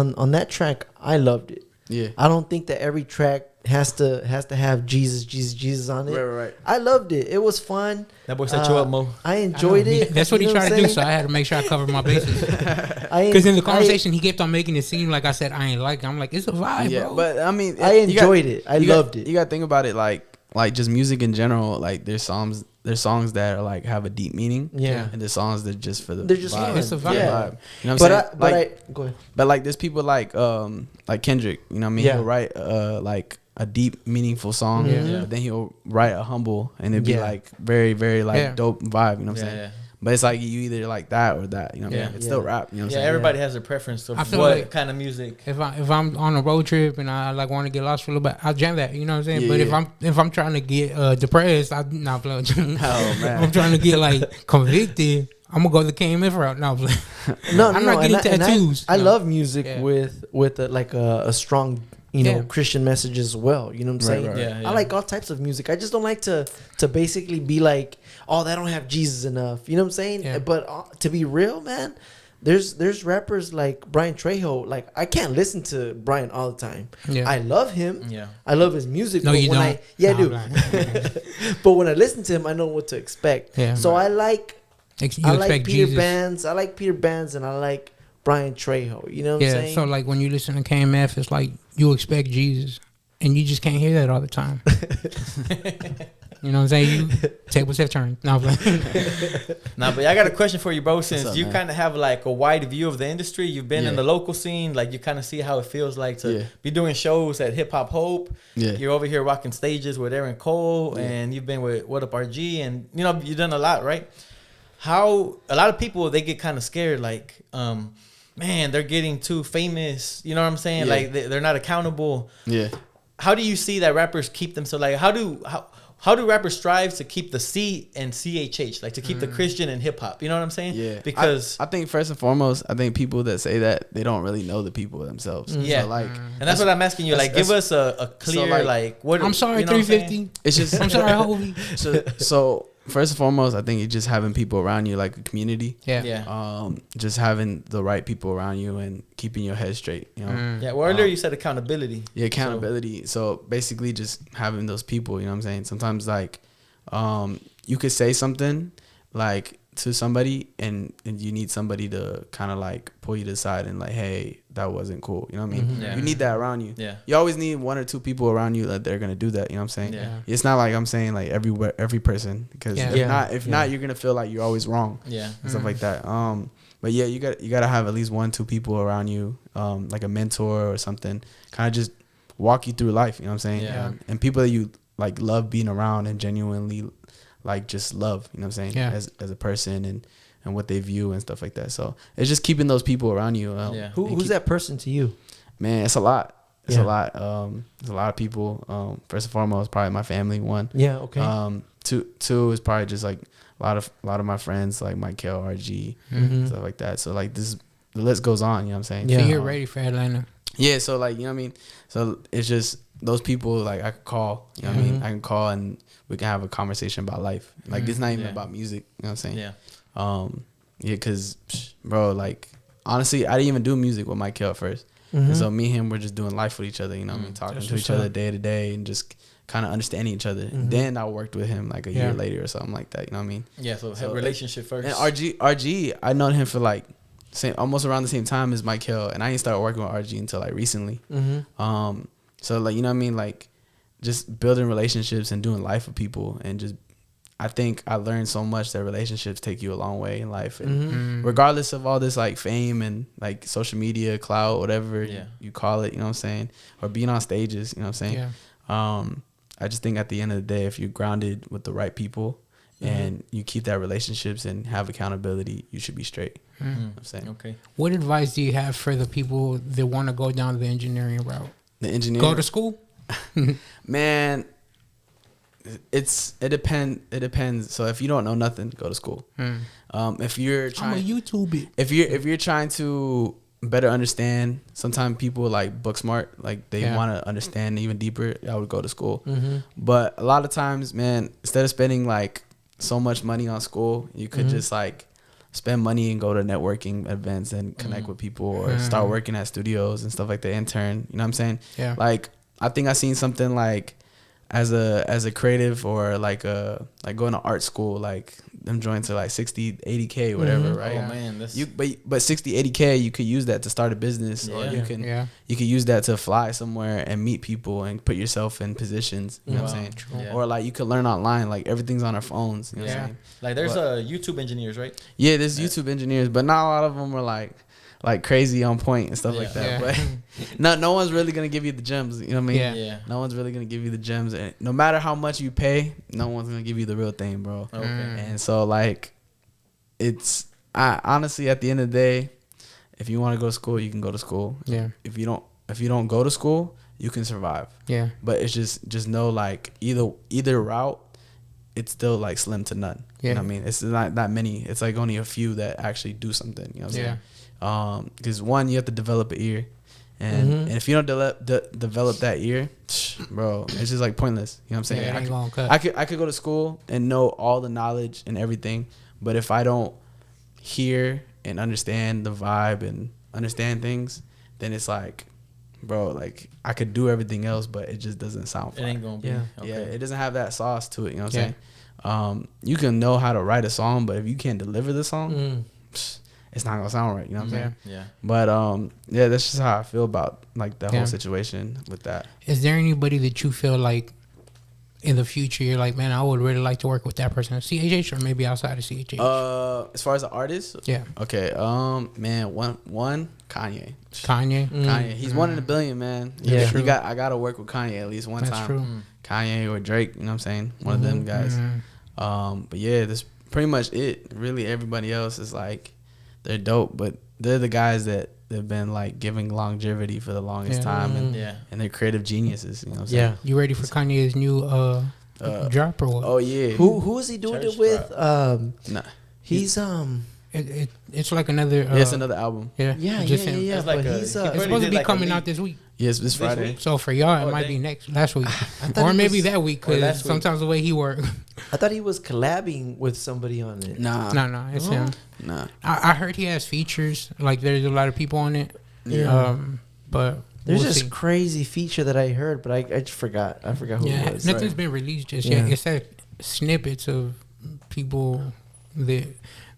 S4: but on that track, I loved it.
S3: Yeah.
S4: I don't think that every track has to have Jesus on it.
S3: Right.
S4: I loved it. It was fun.
S5: That boy set you up, Mo.
S4: I enjoyed it.
S2: That's what he
S4: You know
S2: tried to
S4: I'm
S2: do,
S4: saying?
S2: so I had to make sure I covered my bases. Because in the conversation, he kept on making it seem like I said I ain't like it. I'm like, it's a vibe, bro.
S3: But I mean,
S4: I enjoyed it. I loved it.
S3: You got to think about it like just music in general. Like there's songs that are like have a deep meaning.
S4: Yeah.
S3: And there's songs that just for the
S4: They're just
S3: vibe.
S4: fun.
S2: It's a vibe.
S4: Yeah.
S3: You know what I'm saying?
S4: Go ahead.
S3: But like there's people like Kendrick, you know what I mean?
S4: Yeah.
S3: He'll write like a deep, meaningful song,
S5: Yeah.
S3: but then he'll write a humble, and it'd be
S4: Yeah.
S3: like very, very like dope vibe. You know what I'm saying?
S5: Yeah.
S3: But it's like you either like that or that. You know what I
S5: Yeah.
S3: mean? It's still rap. You know what I'm
S5: Yeah,
S3: saying?
S5: everybody has a preference of
S2: I feel
S5: what
S2: like-
S5: kind of music.
S2: If I'm on a road trip and I like want to get lost for a little bit, I'll jam that. You know what I'm saying?
S3: Yeah,
S2: But
S3: yeah.
S2: if I'm trying to get depressed, I'm not playing.
S3: Oh man.
S2: I'm trying to get like convicted. I'm gonna go the KMF route. No, I'm not getting tattoos.
S4: I
S2: No.
S4: love music
S2: Yeah.
S4: with a strong Christian message as well. You know what I'm saying?
S3: right.
S5: Yeah, yeah.
S4: I like all types of music. I just don't like to basically be like, oh, that don't have Jesus enough. You know what I'm saying?
S2: Yeah.
S4: But to be real, man, there's rappers like Brian Trejo. Like I can't listen to Brian all the time.
S2: Yeah.
S4: I love him.
S5: Yeah.
S4: I love his music.
S2: No,
S4: but
S2: you
S4: when
S2: don't.
S4: I
S2: No,
S4: do.
S2: I'm lying.
S4: But when I listen to him, I know what to expect.
S2: Yeah,
S4: so
S2: right.
S4: I like
S2: You
S4: I like
S2: expect
S4: Peter
S2: Jesus.
S4: Bands. I like Peter Bands, and I like Brian Trejo. You know what I'm
S2: Yeah.
S4: saying?
S2: So like when you listen to KMF, it's like you expect Jesus, and you just can't hear that all the time. You know what I'm saying? You tables have turned. No,
S5: Nah, but I got a question for you, bro. Since
S3: up,
S5: you
S3: man?
S5: kind of have like a wide view of the industry, you've been in
S3: Yeah.
S5: the local scene, like you kind of see how it feels like to
S3: Yeah.
S5: be doing shows at Hip Hop Hope.
S3: Yeah.
S5: You're over here rocking stages with Aaron Cole, and you've been with What Up RG, and you've done a lot, right? How a lot of people they get kind of scared, like, man, they're getting too famous. You know what I'm saying?
S3: Yeah.
S5: Like they're not accountable.
S3: Yeah.
S5: How do you see that rappers keep them? So like, how do rappers strive to keep the C and CHH, like to keep the Christian and hip hop? You know what I'm saying?
S3: Yeah.
S5: Because
S3: I think first and foremost, I think people that say that they don't really know the people themselves.
S5: Yeah.
S3: So like,
S5: and that's what I'm asking you. Like, give us a clear
S3: so,
S5: like what?
S2: I'm sorry,
S5: you know what I'm
S2: 350.
S3: it's just
S2: I'm sorry, Holy.
S3: so first and foremost, I think it's just having people around you, like a community.
S2: Yeah.
S5: Yeah.
S3: Just having the right people around you and keeping your head straight. You know.
S5: Yeah. Well, earlier you said accountability.
S3: Yeah, accountability. So basically, just having those people. You know what I'm saying? Sometimes like, you could say something like to somebody, and you need somebody to kind of like pull you to the side and like, hey, that wasn't cool. You know what I mean?
S5: Yeah.
S3: You need that around you.
S5: Yeah.
S3: You always need one or two people around you that they're gonna do that. You know what I'm saying?
S5: Yeah.
S3: It's not like I'm saying like every person, because
S2: Yeah.
S3: if not, you're gonna feel like you're always wrong.
S5: Yeah.
S3: And stuff like that. But yeah, you gotta have at least 1-2 people around you, like a mentor or something, kind of just walk you through life. You know what I'm saying?
S5: Yeah.
S3: And people that you like love being around and genuinely like just love. You know what I'm saying?
S2: Yeah.
S3: As a person and what they view and stuff like that. So it's just keeping those people around you.
S5: Yeah.
S4: Who's that person to you?
S3: Man, it's a lot. It's
S4: Yeah.
S3: a lot. There's a lot of people. First and foremost, probably my family. One.
S4: Yeah. Okay.
S3: Two is probably just like a lot of my friends, like Michael, RG, stuff like that. So like the list goes on. You know what I'm saying?
S2: So
S4: Yeah.
S2: you're ready for Atlanta.
S3: Yeah. So like, you know what I mean? So it's just those people like I could call. You know what I mean? I can call and we can have a conversation about life. Like it's not even
S5: Yeah.
S3: about music. You know what I'm saying?
S5: Yeah.
S3: Yeah, cause bro, like honestly, I didn't even do music with Michael at first. And so me and him were just doing life with each other. You know what I mean? Talking
S2: That's
S3: to
S2: what's
S3: each other
S2: up.
S3: day to day and just kind of understanding each other. Then I worked with him like a year later or something like that. You know what I mean?
S5: Yeah. So,
S3: So,
S5: relationship first.
S3: And RG, I known him for like almost around the same time as Michael, and I didn't start working with RG until like recently. So like, you know what I mean? Like just building relationships and doing life with people, and just I think I learned so much that relationships take you a long way in life, and regardless of all this like fame and like social media, clout, whatever you call it, you know what I'm saying, or being on stages, you know what I'm saying.
S2: Yeah.
S3: I just think at the end of the day, if you're grounded with the right people and you keep that relationships and have accountability, you should be straight. You know what I'm saying.
S5: Okay.
S2: What advice do you have for the people that want to go down the engineering route?
S3: The engineer.
S2: Go to school?
S3: Man, it depends. So if you don't know nothing, go to school. If you're trying,
S2: I'm a YouTuber.
S3: If you're trying to better understand, sometimes people like book smart, like they want to understand even deeper. I would go to school. But a lot of times, man, instead of spending like so much money on school, you could just like spend money and go to networking events and connect with people, or start working at studios and stuff like that. Intern, you know what I'm saying? Yeah. Like I think I seen something like as a creative, or like going to art school, like them joints to like 60, 80K, whatever, right?
S5: Oh man,
S3: but 60, 80K, you could use that to start a business, or you could use that to fly somewhere and meet people and put yourself in positions. You know what I'm saying? True. Or like you could learn online, like everything's on our phones. You know what I'm saying?
S5: Like there's YouTube engineers, right?
S3: Yeah, there's YouTube engineers, but not a lot of them are like crazy on point and stuff like that. But no one's really gonna give you the gems. You know what I mean? Yeah. No one's really gonna give you the gems, and no matter how much you pay, no one's gonna give you the real thing, bro. Okay. And so like, honestly, at the end of the day, if you want to go to school, you can go to school. Yeah. If you don't go to school, you can survive. Yeah. But it's just know like either route, it's still like slim to none. Yeah. You know what I mean? It's not that many. It's like only a few that actually do something. You know what I'm saying? Because one, you have to develop an ear, and if you don't develop that ear, bro, it's just like pointless. You know what I'm saying? I could go to school and know all the knowledge and everything, but if I don't hear and understand the vibe and understand things, then it's like, bro, like I could do everything else, but it just doesn't sound fun.
S5: It ain't gonna be.
S3: Yeah, it doesn't have that sauce to it. You know what I'm saying? You can know how to write a song, but if you can't deliver the song, it's not gonna sound right. You know what I'm saying? Yeah. But that's just how I feel about like the whole situation with that.
S2: Is there anybody that you feel like in the future you're like, man, I would really like to work with that person, CHH, or maybe outside of CHH?
S3: As far as the artist, okay. Man, one Kanye.
S2: Kanye.
S3: He's 1 in a billion, man. Yeah, I gotta work with Kanye at least one time. True. Kanye or Drake, you know what I'm saying? One of them guys. But yeah, that's pretty much it. Really, everybody else is like, they're dope, but they're the guys that they've been like giving longevity for the longest time, and they're creative geniuses. You know what I'm saying?
S2: You ready for Kanye's new drop or what?
S3: Oh yeah.
S4: Who is he doing it with?
S3: Nah.
S4: He's
S2: it's like another.
S3: It's another album.
S4: Yeah.
S5: It's like
S2: it's supposed to be coming out this week.
S3: Yes, this Friday.
S2: So for y'all, it might be last week, or maybe that week, because sometimes the way he works.
S4: I thought he was collabing with somebody on it.
S2: No, it's him.
S3: Nah.
S2: I heard he has features. Like there's a lot of people on it.
S4: Yeah.
S2: But
S4: there's this crazy feature that I heard, but I just forgot. I forgot who it was.
S2: Nothing's been released just yet. It's like snippets of people that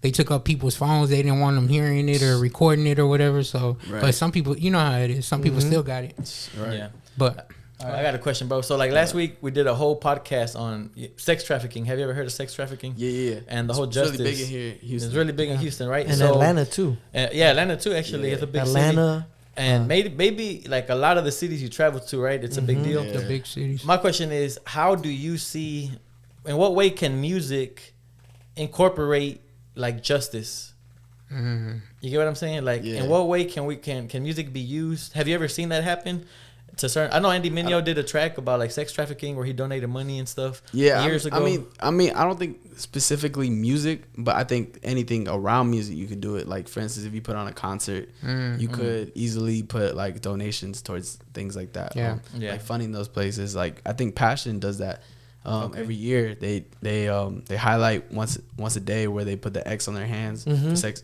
S2: they took up people's phones. They didn't want them hearing it or recording it or whatever. So, but some people, you know how it is. Some people still got it.
S3: Right.
S5: Yeah.
S2: But
S5: I got a question, bro. So like last week we did a whole podcast on sex trafficking. Have you ever heard of sex trafficking?
S3: Yeah.
S5: And the whole justice.
S3: It's really big in here, Houston.
S5: It's really big in Houston, right?
S4: And Atlanta too.
S5: Atlanta too. Actually, it's a big
S4: Atlanta.
S5: City. And maybe like a lot of the cities you travel to, right? It's a big deal.
S2: The big cities.
S5: My question is, how do you see? In what way can music incorporate like justice? You get what I'm saying? Like, in what way can music be used? Have you ever seen that happen? To certain, I know Andy Mineo did a track about like sex trafficking where he donated money and stuff. Years ago.
S3: I mean, I don't think specifically music, but I think anything around music you could do it. Like for instance, if you put on a concert, you could easily put like donations towards things like that. Like funding those places. Like I think Passion does that. Every year they highlight once a day where they put the X on their hands for sex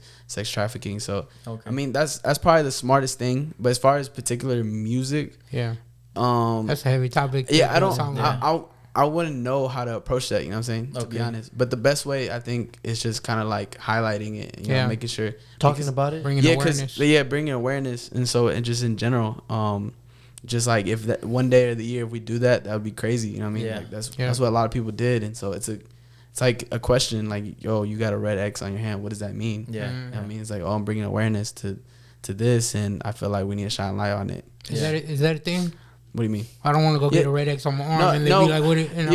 S3: trafficking. So I mean that's probably the smartest thing. But as far as particular music,
S2: that's a heavy topic.
S3: I wouldn't know how to approach that. You know what I'm saying? To be honest, but the best way I think is just kind of like highlighting it. You know, making sure
S4: talking about it,
S2: bringing awareness.
S3: Bringing awareness, and just in general. Just like if that one day of the year if we do that would be crazy. You know what I mean? Like that's what a lot of people did, and so it's like a question like, yo, you got a red X on your hand. What does that mean? You know what I mean? It's like, oh, I'm bringing awareness to this, and I feel like we need to shine light on it.
S2: Is that a thing?
S3: What do you mean?
S2: I don't want to go get a red X on my arm and they be like, "What?" And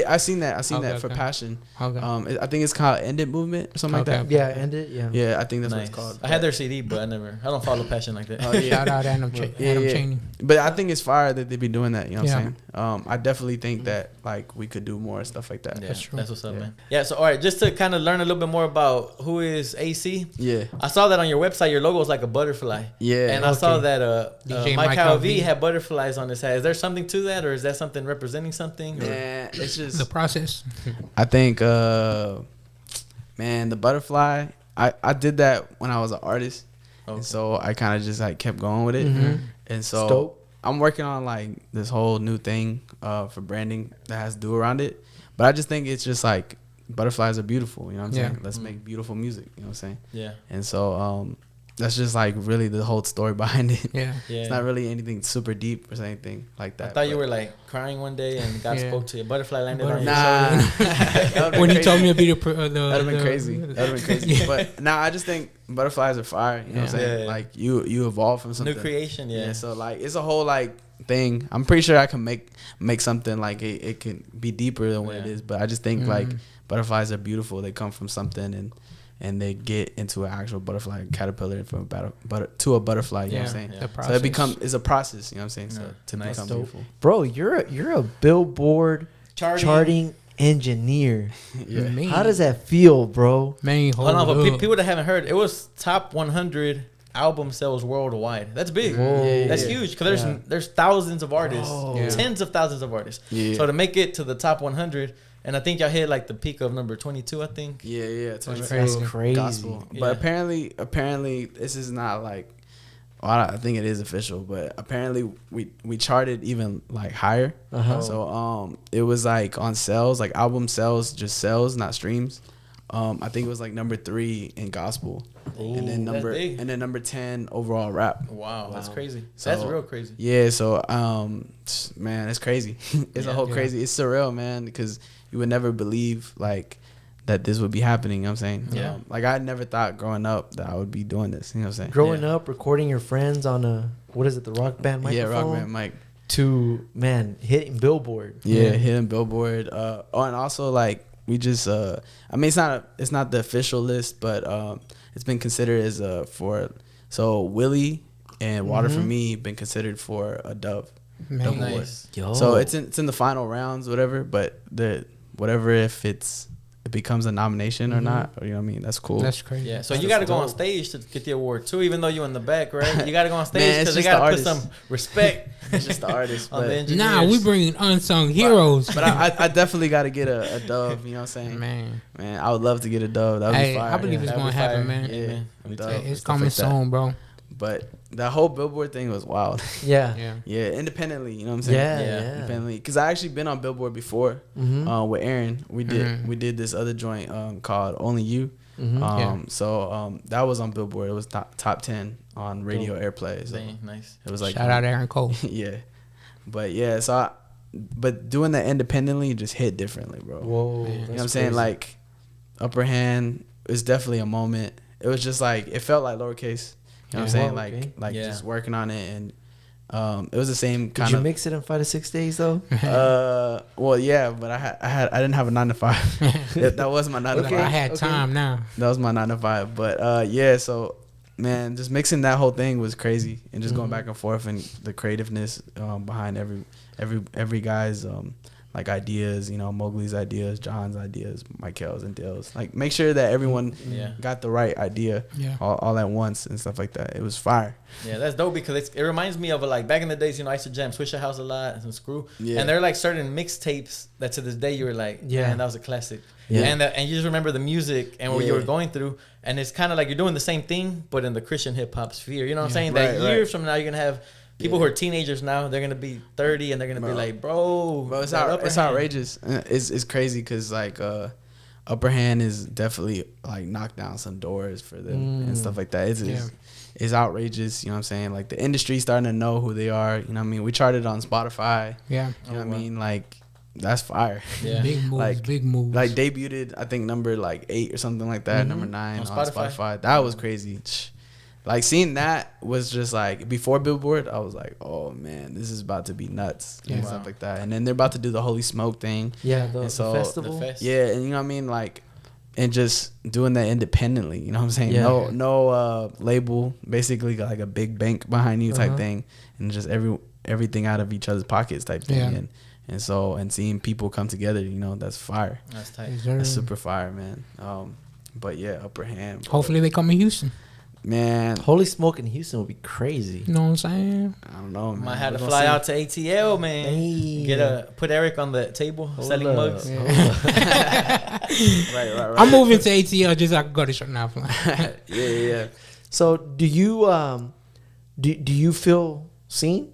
S3: I seen that. I seen that for passion.
S2: Okay.
S3: I think it's called Ended Movement or something like that.
S4: Yeah, Ended. Yeah.
S3: Yeah, I think that's what it's called.
S5: I had their CD, but I don't follow passion like that.
S2: Shout out Adam Chaney.
S3: But I think it's fire that they be doing that. You know what I'm saying? I definitely think that like we could do more stuff like that.
S5: Yeah, that's what's up, man. Yeah. So all right, just to kind of learn a little bit more about who is AC.
S3: Yeah.
S5: I saw that on your website. Your logo is like a butterfly.
S3: Yeah.
S5: And I saw that
S2: DJ
S5: Mike V had butterflies on his hat. Is there something to that, or is that something representing something?
S3: Yeah, it's just
S2: the process.
S3: I think, man, the butterfly. I did that when I was an artist, and so I kind of just like kept going with it, and so I'm working on like this whole new thing for branding that has to do around it. But I just think it's just like butterflies are beautiful. You know what I'm saying? Let's make beautiful music. You know what I'm saying?
S5: Yeah.
S3: And so that's just like really the whole story behind it.
S2: Yeah.
S3: It's not really anything super deep or anything like that.
S5: I thought you were like crying one day and God spoke to you. Butterfly landed on
S3: you.
S2: When he told me to be the
S3: that'd have been crazy. That'd have been crazy. But I just think butterflies are fire. You know what I'm saying?
S5: Yeah.
S3: Like you evolve from something.
S5: New creation. Yeah.
S3: So like it's a whole like thing. I'm pretty sure I can make something like it can be deeper than what it is. But I just think like butterflies are beautiful. They come from something and they get into an actual butterfly caterpillar from to a butterfly. You know what I'm saying?
S2: Yeah.
S3: So it's a process. You know what I'm saying? So to become beautiful.
S4: Bro, you're a Billboard charting engineer.
S3: Yeah.
S4: How does that feel, bro?
S2: Man,
S5: hold on, but people that haven't heard, it was top 100 album sales worldwide. That's big. That's huge because there's thousands of artists, tens of thousands of artists. So to make it to the top 100, and I think y'all hit like the peak of number 22. I think.
S3: Yeah.
S4: That's crazy.
S3: Gospel. But apparently, this is not like. Well, I think it is official, but apparently we charted even like higher. So it was like on sales, like album sales, just sales, not streams. I think it was like number 3 in gospel, and then number 10 overall rap.
S5: Wow, that's crazy.
S3: So,
S5: that's real crazy.
S3: Yeah, so man, it's crazy. It's a whole crazy. It's surreal, man, because you would never believe like that this would be happening. You know what I'm saying?
S5: Yeah.
S3: Like I never thought growing up that I would be doing this. You know what I'm saying?
S4: Growing up, recording your friends on the rock band microphone.
S3: Yeah, rock band mic.
S4: To hitting Billboard.
S3: Yeah, hitting Billboard. And also like we just I mean it's not the official list, but it's been considered as so Willie and Water for Me been considered for a Dove. Dove Award. So it's in the final rounds, whatever. But whatever if it becomes a nomination or not, or you know what I mean. That's cool.
S2: That's crazy.
S5: Yeah. So you got to go on stage to get the award too, even though you're in the back, right? You got to go on stage because they got to put some respect.
S3: It's just the artist.
S5: On the engineers.
S2: We bringing unsung heroes.
S3: But I definitely got to get a Dove. You know what I'm saying? Man, I would love to get a Dove. That would be fire.
S2: I believe it's gonna happen, man.
S3: Yeah,
S2: it's coming soon, bro.
S3: But that whole Billboard thing was wild.
S4: Yeah.
S3: Independently, you know what I'm saying?
S4: Yeah.
S3: Independently, because I actually been on Billboard before. With Aaron, we did this other joint called Only You. So that was on Billboard. It was top 10 on radio airplay. So
S5: nice.
S3: It was like
S2: shout out Aaron Cole.
S3: Yeah, but but doing that independently just hit differently, bro.
S4: Whoa,
S3: you know what I'm saying? Like Upper Hand is definitely a moment. It was just like it felt like Lowercase. You know what I'm saying? Like just working on it, and it was the same kind of.
S4: Did you mix it in 5 to 6 days though?
S3: Well, yeah, but I didn't have a 9 to 5. That was my 9 to 5.
S2: I had time now.
S3: That was my 9 to 5. But so man, just mixing that whole thing was crazy, and just going back and forth, and the creativeness behind every guy's like ideas, you know, Mowgli's ideas, John's ideas, Michael's and Dale's. Like make sure that everyone got the right idea all at once and stuff like that. It was fire.
S5: Yeah, that's dope because it reminds me of like back in the days, you know, I used to jam Swisher House a lot and Screw. Yeah. And there are like certain mixtapes that to this day you were like, man, that was a classic. Yeah. And you just remember the music and what you were going through. And it's kind of like you're doing the same thing, but in the Christian hip hop sphere. You know what I'm saying? That years from now, you're going to have people who are teenagers now, they're going to be 30 and they're going to be like, bro,
S3: it's outrageous. It's crazy because like Upper Hand is definitely like knocked down some doors for them and stuff like that. It's outrageous. You know what I'm saying? Like the industry's starting to know who they are. You know what I mean? We charted on Spotify. Yeah. You know what I mean? Like that's fire.
S2: Yeah. Big moves, big moves.
S3: Like debuted, I think number like 8 or something like that. Number 9 on Spotify. That was crazy. like seeing that was just like before Billboard, I was like, oh man, this is about to be nuts and stuff like that. And then they're about to do the Holy Smoke thing.
S4: Yeah, the festival.
S3: Yeah, and you know what I mean, like, and just doing that independently. You know what I'm saying?
S4: Yeah.
S3: No label, basically like a big bank behind you type thing, and just everything out of each other's pockets type thing.
S2: Yeah.
S3: And seeing people come together, you know, that's fire.
S5: That's tight.
S3: That's super fire, man. But yeah, Upper Hand. Bro.
S2: Hopefully they come in Houston.
S3: Man,
S4: Holy Smoke in Houston would be crazy.
S2: You know what I'm saying?
S3: I don't know, man.
S5: Might have to fly out to ATL, man.
S4: Hey.
S5: Put Eric on the table selling mugs.
S2: Yeah.
S3: Right.
S2: I'm moving to ATL just so I can go to Short Now.
S3: Yeah.
S4: So do you do you feel seen?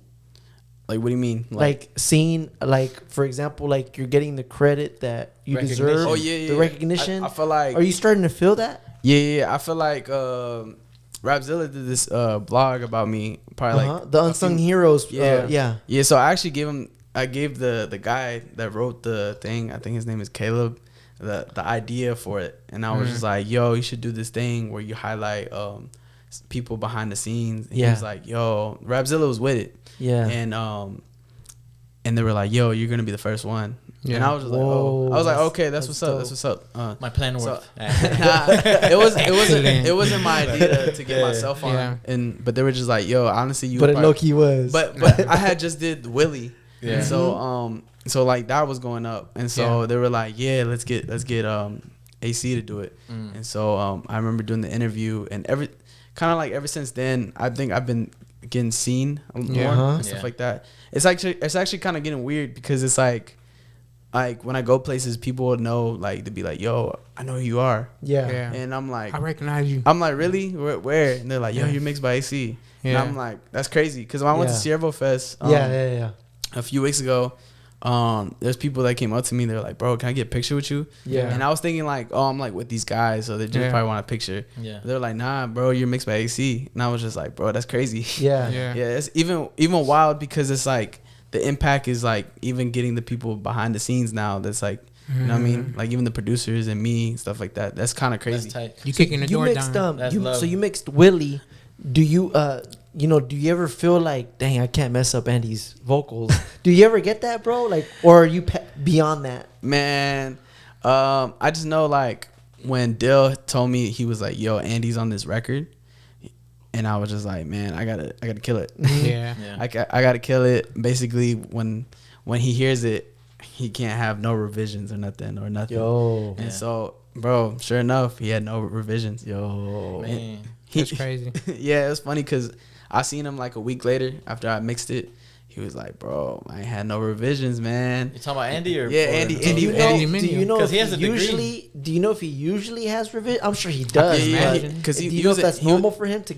S3: Like, what do you mean?
S4: Like seen, like for example, like you're getting the credit that you deserve.
S3: Oh yeah.
S4: The recognition.
S3: I feel like.
S4: Are you starting to feel that?
S3: Yeah. I feel like Rapzilla did this blog about me. Probably like
S4: the unsung heroes.
S3: Yeah. So I actually gave the guy that wrote the thing. I think his name is Caleb. The idea for it, and I was just like, yo, you should do this thing where you highlight people behind the scenes. And he was like, yo, Rapzilla was with it. Yeah. And they were like, yo, you're gonna be the first one. Yeah. And I was just like, oh, I was like, okay, that's what's up. That's what's up.
S5: My plan worked.
S3: It wasn't my idea to get myself on. Yeah. But they were just like, yo, honestly, you.
S4: But it low key was.
S3: But I had just did Willie. Yeah. And so like that was going up, and so they were like, yeah, let's get AC to do it. And so I remember doing the interview, and ever since then, I think I've been getting seen more and stuff like that. It's actually kind of getting weird because it's like when I go places, people would know, like, to be like, yo, I know who you are. Yeah. And I'm like,
S2: I recognize you.
S3: I'm like, really? Where? And they're like, yo, you're mixed by AC. Yeah. And I'm like, that's crazy. Because when I went to Siervo Fest a few weeks ago, there's people that came up to me. They're like, bro, can I get a picture with you? Yeah. And I was thinking like, oh, I'm like with these guys, so they just probably want a picture. Yeah. They're like, nah, bro, you're mixed by AC. And I was just like, bro, that's crazy. Yeah. Yeah. It's even wild because it's like the impact is like even getting the people behind the scenes now. That's like, you know what I mean? Like even the producers and me, stuff like that. That's kind of crazy.
S5: That's tight.
S2: You kicking the door
S4: mixed,
S2: down.
S4: So you mixed Willie. Do you do you ever feel like, dang, I can't mess up Andy's vocals? Do you ever get that, bro? Like, or are you beyond that?
S3: Man, I just know like when Dill told me, he was like, yo, Andy's on this record. And I was just like, man, I gotta kill it. Yeah. I gotta kill it. Basically, when he hears it, he can't have no revisions or nothing. Yo. And so, bro, sure enough, he had no revisions. Yo.
S5: Man.
S2: That's crazy.
S3: Yeah, it was funny because I seen him like a week later after I mixed it. He was like, bro, I ain't had no revisions, man.
S5: You talking about Andy or?
S3: Yeah, Andy.
S4: Do you know if he usually has revisions? I'm sure he does.
S3: Yeah,
S4: because do you know if that's normal for him to,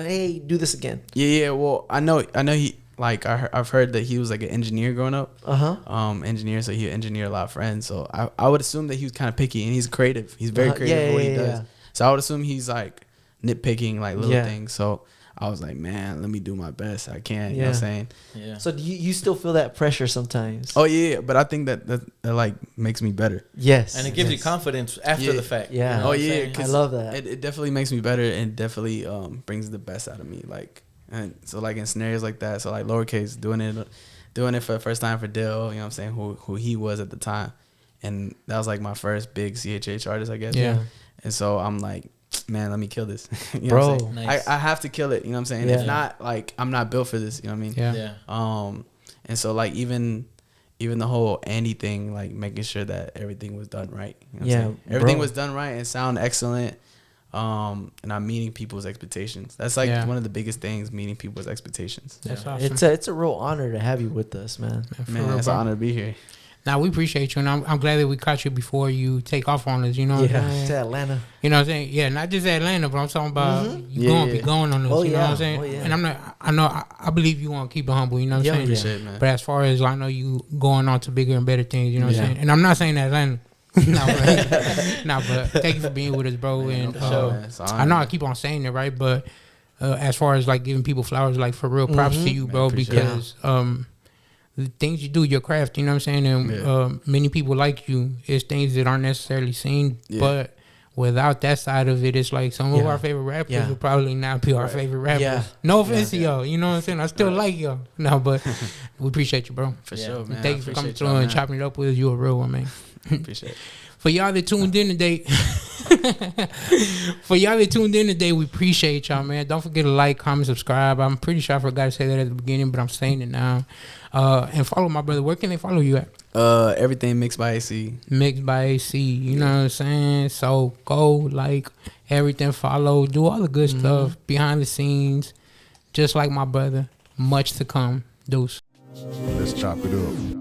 S4: hey, do this again?
S3: Yeah. Well, I know he, like, I've heard that he was like an engineer growing up. Engineer, so he engineered a lot of friends. So I would assume that he was kind of picky, and he's creative. He's very creative in what he does. So I would assume he's like nitpicking like little things. So I was like, man, let me do my best I can. You know what I'm saying? Yeah.
S4: So do you still feel that pressure sometimes?
S3: Oh yeah, but I think that like makes me better.
S5: Yes. And it gives you confidence after the fact.
S4: Yeah.
S3: You know
S4: I love that.
S3: It definitely makes me better, and definitely brings the best out of me. Like, and so like in scenarios like that, so like Lowercase doing it for the first time for Dill, you know what I'm saying, who he was at the time. And that was like my first big CHH artist, I guess. Yeah. And so I'm like, man, let me kill this. You know
S4: bro,
S3: what I'm saying?
S5: nice.
S3: I have to kill it. You know what I'm saying? If not, like, I'm not built for this. You know what I mean? Yeah. And so like even the whole Andy thing, like making sure that everything was done right. You know what I'm saying? Everything was done right and sound excellent. And I'm meeting people's expectations. That's like one of the biggest things, meeting people's expectations.
S2: That's awesome.
S4: It's a real honor to have you with us, man.
S3: Man, it's an honor to be here.
S2: Now, we appreciate you, and I'm glad that we caught you before you take off on us, you know what I'm saying?
S4: To Atlanta.
S2: You know what I'm saying? Yeah, not just Atlanta, but I'm talking about you going to be going on us, you know what I'm saying? And I believe you want to keep it humble, you know what I'm saying?
S3: Appreciate it, man.
S2: But as far as I know you going on to bigger and better things, you know what I'm saying? And I'm not saying that Atlanta. But thank you for being with us, bro. And I know I keep on saying it, right? But as far as like giving people flowers, like for real, props to you, bro, because the things you do, your craft, you know what I'm saying? And many people like you. It's things that aren't necessarily seen, but without that side of it, it's like some of our favorite rappers would probably not be our favorite rappers. Yeah. No offense to y'all, you know what I'm saying? I still like y'all. No, but we appreciate you, bro.
S3: For sure, man.
S2: Thank you for coming through and chopping it up with us. You a real one, man.
S3: Appreciate it.
S2: For y'all that tuned in today, we appreciate y'all, man. Don't forget to like, comment, subscribe. I'm pretty sure I forgot to say that at the beginning, but I'm saying it now. And follow my brother. Where can they follow you at?
S3: Everything Mixed by AC.
S2: Mixed by AC. You know what I'm saying? So go like everything, follow, do all the good stuff behind the scenes. Just like my brother. Much to come. Deuce.
S1: Let's chop it up.